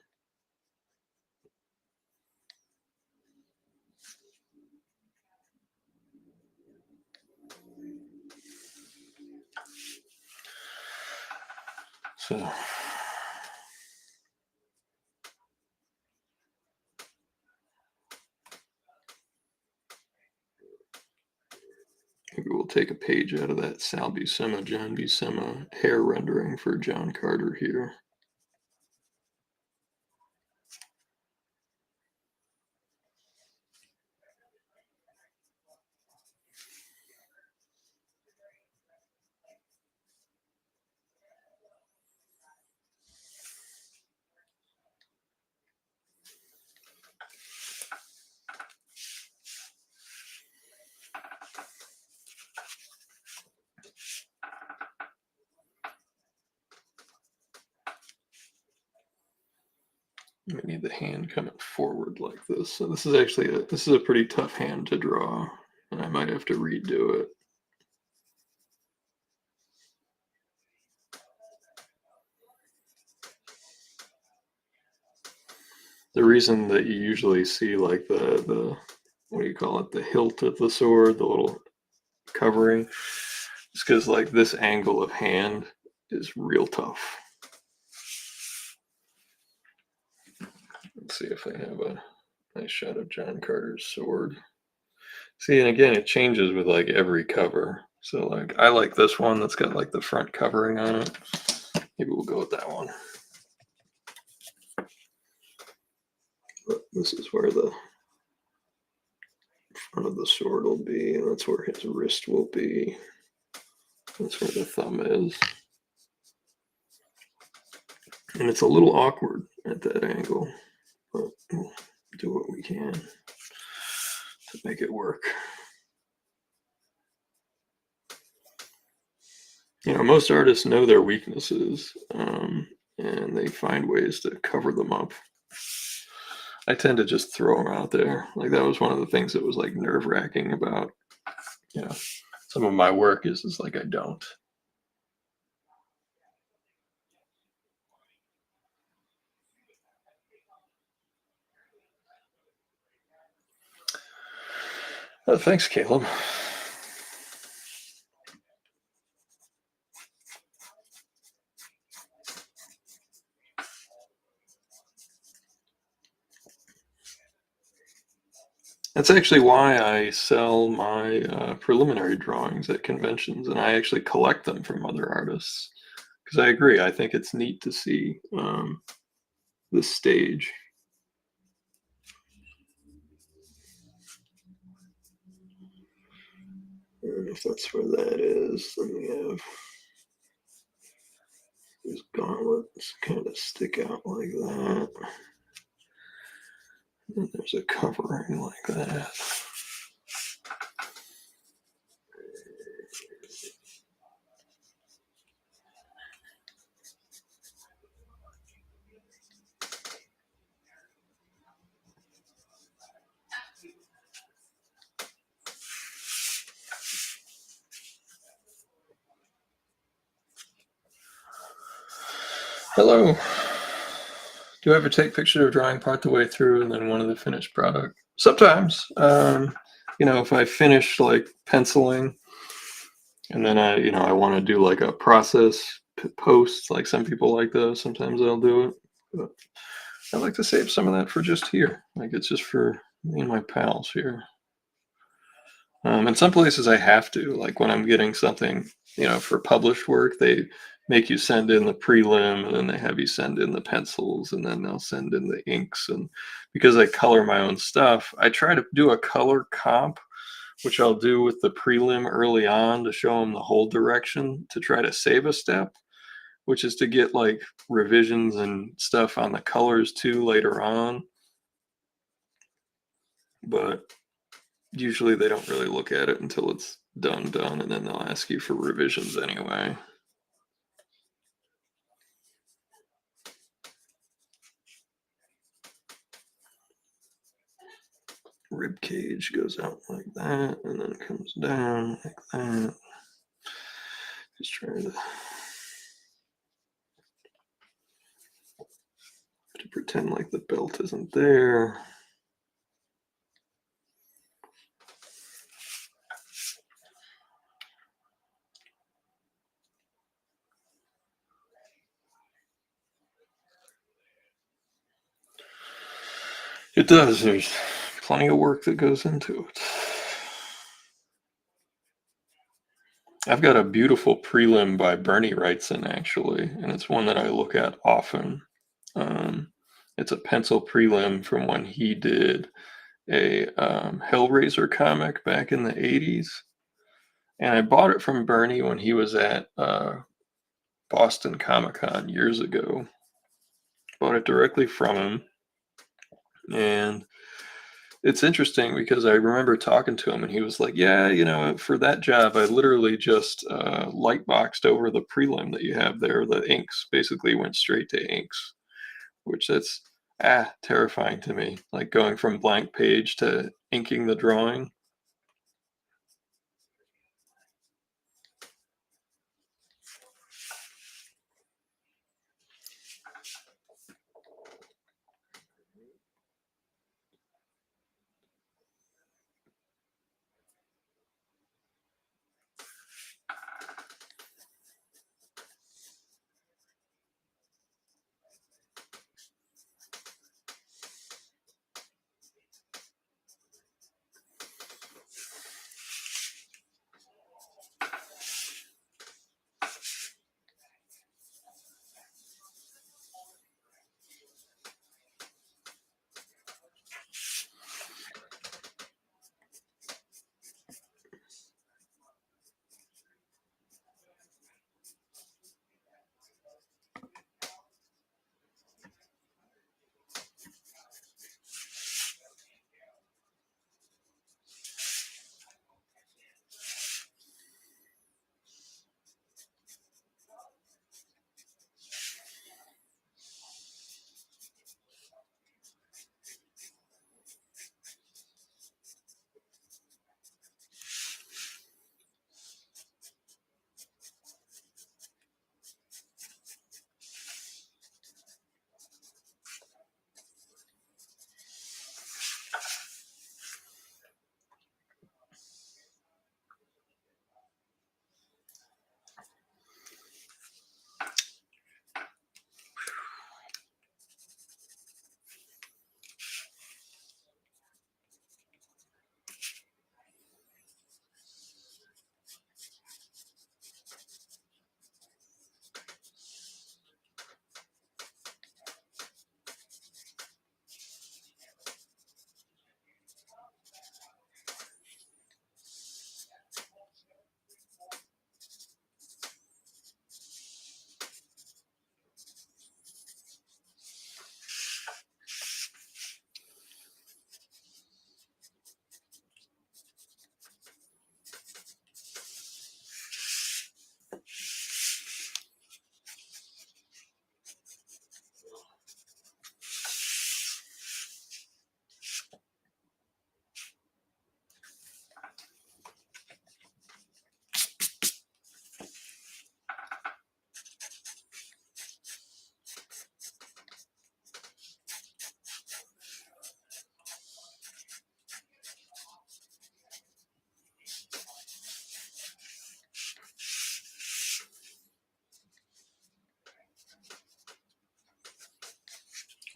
So maybe we'll take a page out of that John Buscema hair rendering for John Carter here. We need the hand coming forward like this. So this is actually this is a pretty tough hand to draw, and I might have to redo it. The reason that you usually see like the what do you call it, the hilt of the sword, the little covering, is because like this angle of hand is real tough. Let's see if I have a nice shot of John Carter's sword. See, and again, it changes with like every cover. So like I like this one that's got like the front covering on it. Maybe we'll go with that one. But this is where the front of the sword will be, and that's where his wrist will be. That's where the thumb is. And it's a little awkward at that angle, but we'll do what we can to make it work. Most artists know their weaknesses, and they find ways to cover them up. I tend to just throw them out there. Like that was one of the things that was like nerve wracking about, you know, some of my work is like I don't. Thanks, Caleb. That's actually why I sell my preliminary drawings at conventions, and I actually collect them from other artists. Because I agree, I think it's neat to see the stage. And if that's where that is, then we have these gauntlets kind of stick out like that. And there's a covering like that. Hello. Do you ever take pictures of drawing part the way through and then one of the finished product? Sometimes. If I finish like penciling and then I want to do like a process post, like some people like those. Sometimes I'll do it. But I like to save some of that for just here. Like it's just for me and my pals here. In some places I have to, like when I'm getting something, for published work, they make you send in the prelim and then they have you send in the pencils and then they'll send in the inks. And because I color my own stuff, I try to do a color comp, which I'll do with the prelim early on to show them the whole direction to try to save a step, which is to get like revisions and stuff on the colors too later on. But usually they don't really look at it until it's done, and then they'll ask you for revisions anyway. Rib cage goes out like that, and then comes down like that. Just trying to pretend like the belt isn't there. It does. There's plenty of work that goes into it. I've got a beautiful prelim by Bernie Wrightson, actually, and it's one that I look at often. It's a pencil prelim from when he did a Hellraiser comic back in the 80s. And I bought it from Bernie when he was at Boston Comic Con years ago. Bought it directly from him. And it's interesting because I remember talking to him and he was like, yeah, for that job, I literally just light boxed over the prelim that you have there. The inks basically went straight to inks, which that's terrifying to me. Like going from blank page to inking the drawing.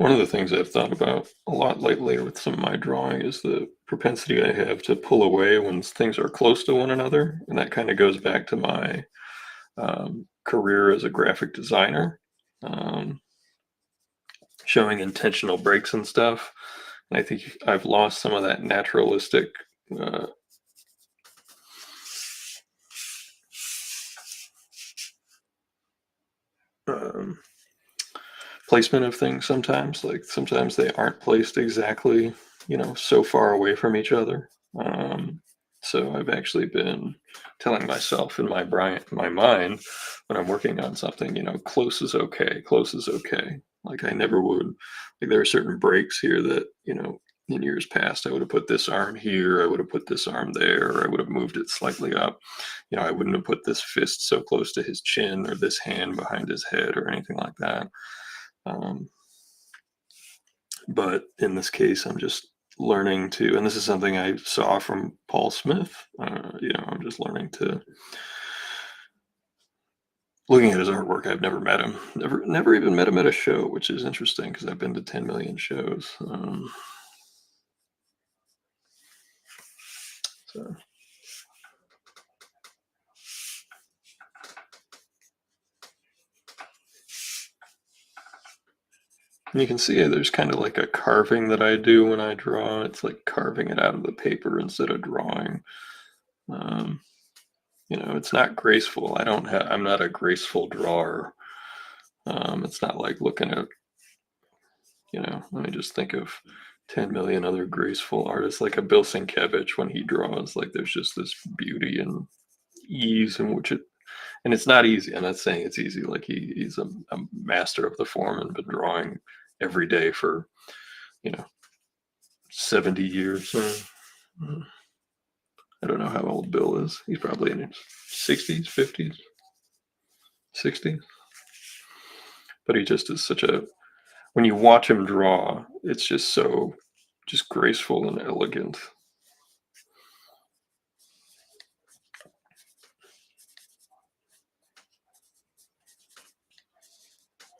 One of the things I've thought about a lot lately with some of my drawing is the propensity I have to pull away when things are close to one another, and that kind of goes back to my career as a graphic designer, um, showing intentional breaks and stuff. And I think I've lost some of that naturalistic uh, um, placement of things sometimes. Like sometimes they aren't placed exactly, so far away from each other. Um, so I've actually been telling myself in my mind when I'm working on something, close is okay, close is okay. Like I never would. Like there are certain breaks here that, in years past, I would have put this arm here, I would have put this arm there, or I would have moved it slightly up. I wouldn't have put this fist so close to his chin or this hand behind his head or anything like that. Um, but in this case, I'm just learning to, and this is something I saw from Paul Smith. I'm just learning to, looking at his artwork. I've never met him, never even met him at a show, which is interesting because I've been to 10 million shows. So and you can see there's kind of like a carving that I do when I draw. It's like carving it out of the paper instead of drawing. Um, it's not graceful. I'm not a graceful drawer. It's not like looking at, let me just think of 10 million other graceful artists, like a Bill Sienkiewicz when he draws. Like there's just this beauty and ease in which and it's not easy. I'm not saying it's easy. Like he's a master of the form and been drawing every day for, you know, 70 years. I don't know how old Bill is. He's probably in his 60s, 50s, 60s. But he just is when you watch him draw, it's just so just graceful and elegant.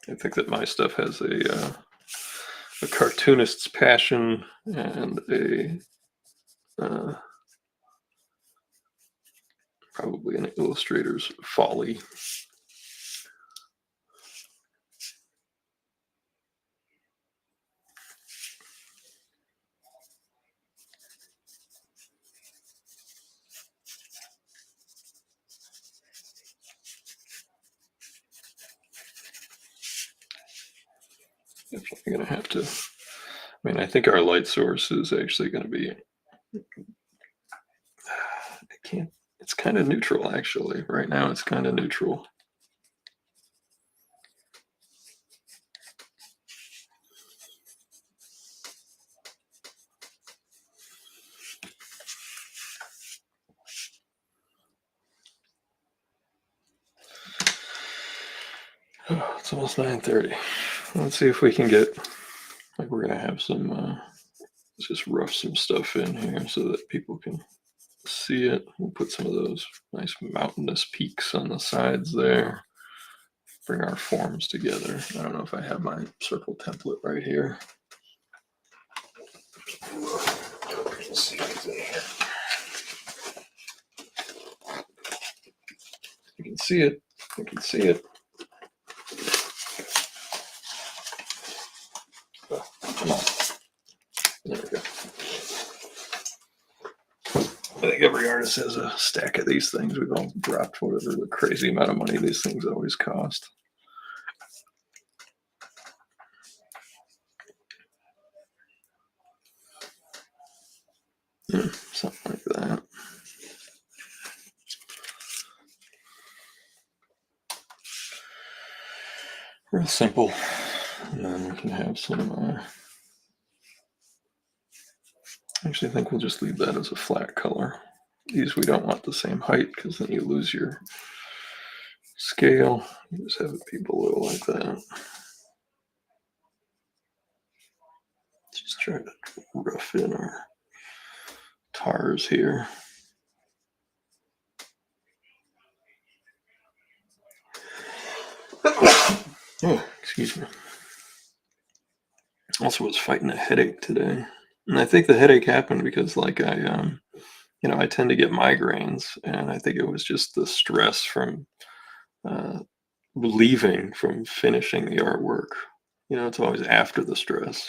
I think that my stuff has a cartoonist's passion and a probably an illustrator's folly. Definitely going to have to. I mean, I think our light source is actually going to be. I can't. It's kind of neutral, actually. Right now, it's kind of neutral. Oh, it's almost 9:30. Let's see if we can get. Like, we're going to have some. Let's just rough some stuff in here so that people can see it. We'll put some of those nice mountainous peaks on the sides there. Bring our forms together. I don't know if I have my circle template right here. You see what's in here. You can see it. You can see it. Oh, come on. There we go. I think every artist has a stack of these things. We've all dropped whatever the crazy amount of money these things always cost. Yeah, something like that. Real simple. And then we can have some. Actually, I think we'll just leave that as a flat color. These we don't want the same height because then you lose your scale. You just have it be below like that. Just try to rough in our tars here. Oh, excuse me. Also was fighting a headache today. And I think the headache happened because like I tend to get migraines, and I think it was just the stress from uh relieving from finishing the artwork. It's always after the stress.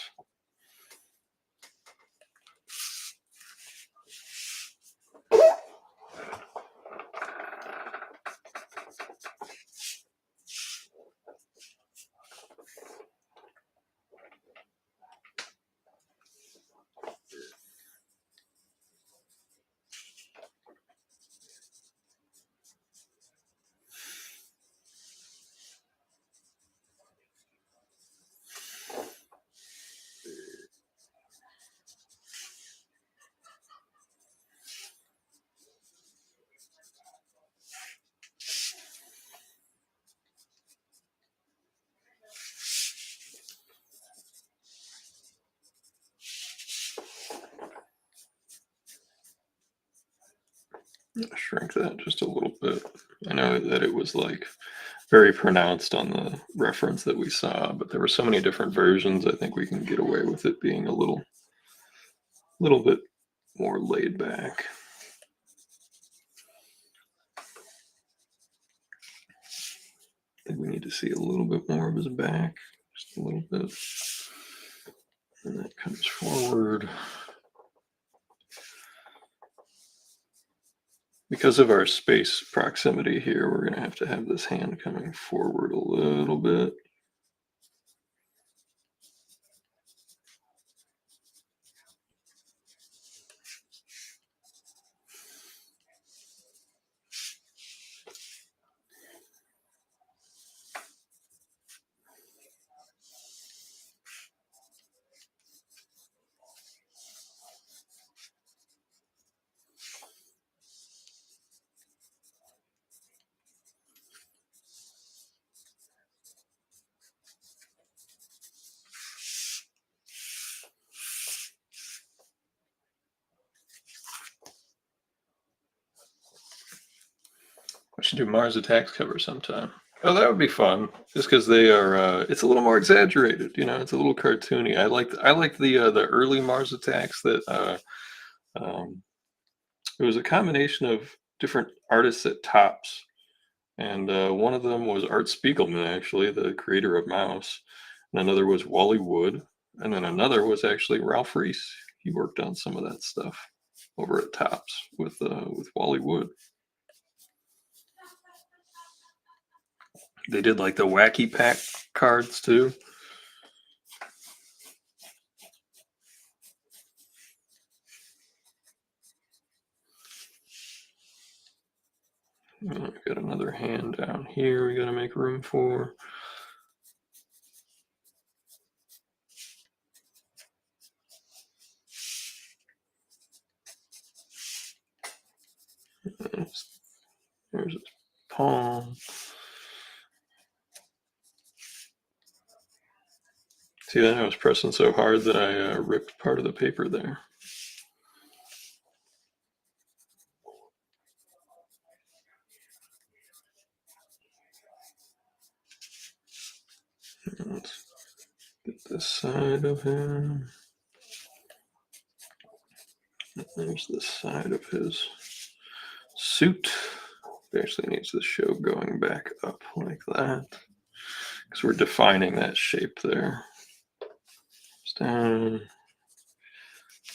Shrink that just a little bit. I know that it was like very pronounced on the reference that we saw, but there were so many different versions. I think we can get away with it being a little bit more laid back. I think we need to see a little bit more of his back, just a little bit. And that comes forward. Because of our space proximity here, we're going to have this hand coming forward a little bit. We should do Mars Attacks cover sometime. Oh, that would be fun. Just because they are, it's a little more exaggerated. It's a little cartoony. I like the early Mars Attacks that it was a combination of different artists at Tops, and one of them was Art Spiegelman, actually, the creator of Mouse, and another was Wally Wood, and then another was actually Ralph Reese. He worked on some of that stuff over at Tops with Wally Wood. They did like the Wacky Pack cards too. We've got another hand down here we got to make room for. There's his palm. See that? I was pressing so hard that I ripped part of the paper there. Let's get this side of him. There's the side of his suit. It actually needs the show going back up like that because we're defining that shape there. It's down.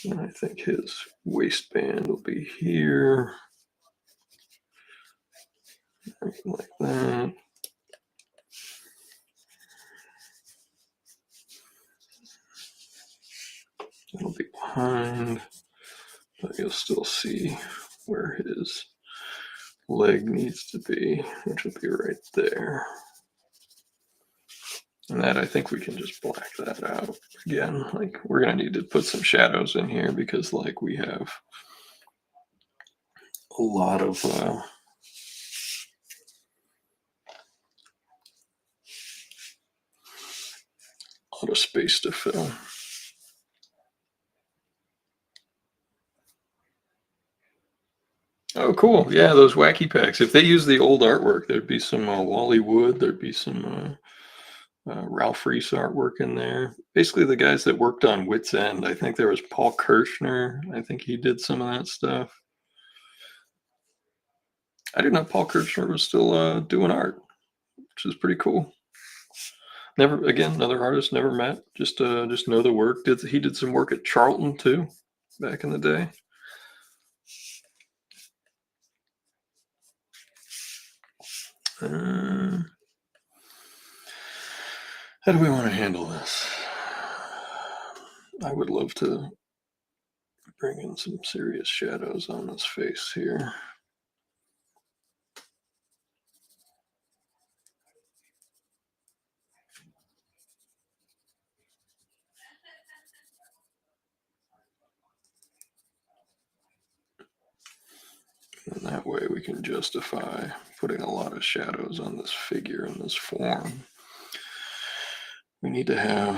And I think his waistband will be here. Like that. It'll be behind, but you'll still see where his leg needs to be, which will be right there. And that, I think we can just black that out again. Like, we're gonna need to put some shadows in here because like we have a lot of space to fill. Oh, cool. Yeah, those wacky packs. If they use the old artwork, there'd be some Wally Wood. There'd be some Ralph Reese artwork in there. Basically, the guys that worked on Wits End. I think there was Paul Kirschner. I think he did some of that stuff. I didn't know Paul Kirschner was still doing art, which is pretty cool. Never again, another artist never met. Just know the work. He did some work at Charlton too, back in the day. How do we want to handle this? I would love to bring in some serious shadows on this face here. And that way we can justify putting a lot of shadows on this figure in this form. We need to have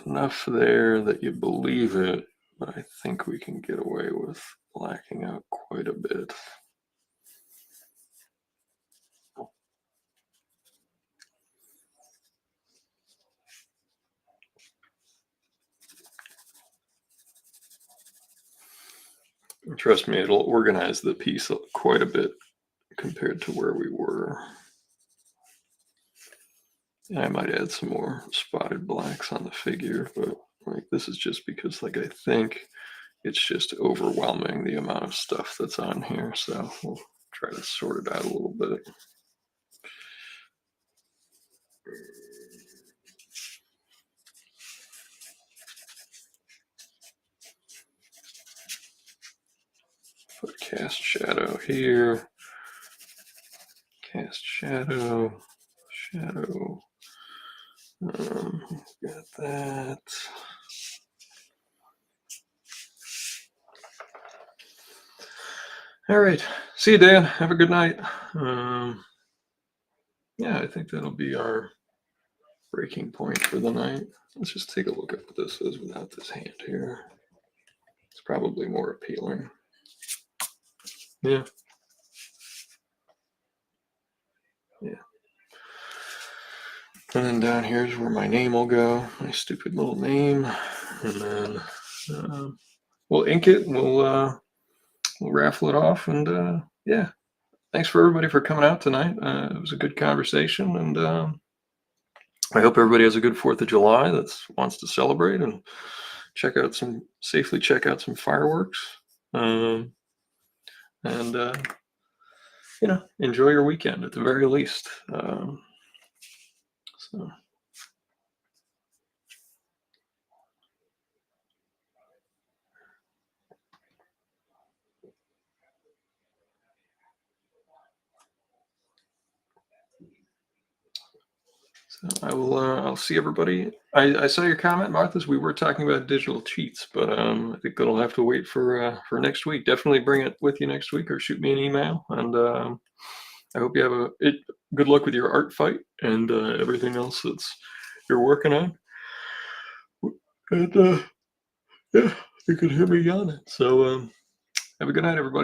enough there that you believe it, but I think we can get away with blacking out quite a bit. Trust me, it'll organize the piece quite a bit compared to where we were. I might add some more spotted blacks on the figure, but like this is just because like I think it's just overwhelming the amount of stuff that's on here. So we'll try to sort it out a little bit. Put cast shadow here. Cast shadow. Shadow. Got that. All right. See you, Dan. Have a good night. Yeah, I think that'll be our breaking point for the night. Let's just take a look at what this is without this hand here. It's probably more appealing. Yeah. Yeah. And then down here is where my name will go. My stupid little name. And then we'll ink it. We'll raffle it off. And yeah. Thanks for everybody for coming out tonight. It was a good conversation. And I hope everybody has a good 4th of July that wants to celebrate and safely check out some fireworks. And enjoy your weekend at the very least. So I will. I'll see everybody. I saw your comment, Martha's. We were talking about digital cheats, but I think that'll have to wait for next week. Definitely bring it with you next week, or shoot me an email. And I hope you have good luck with your art fight and everything else you're working on. And yeah, you can hear me yawning. So have a good night, everybody.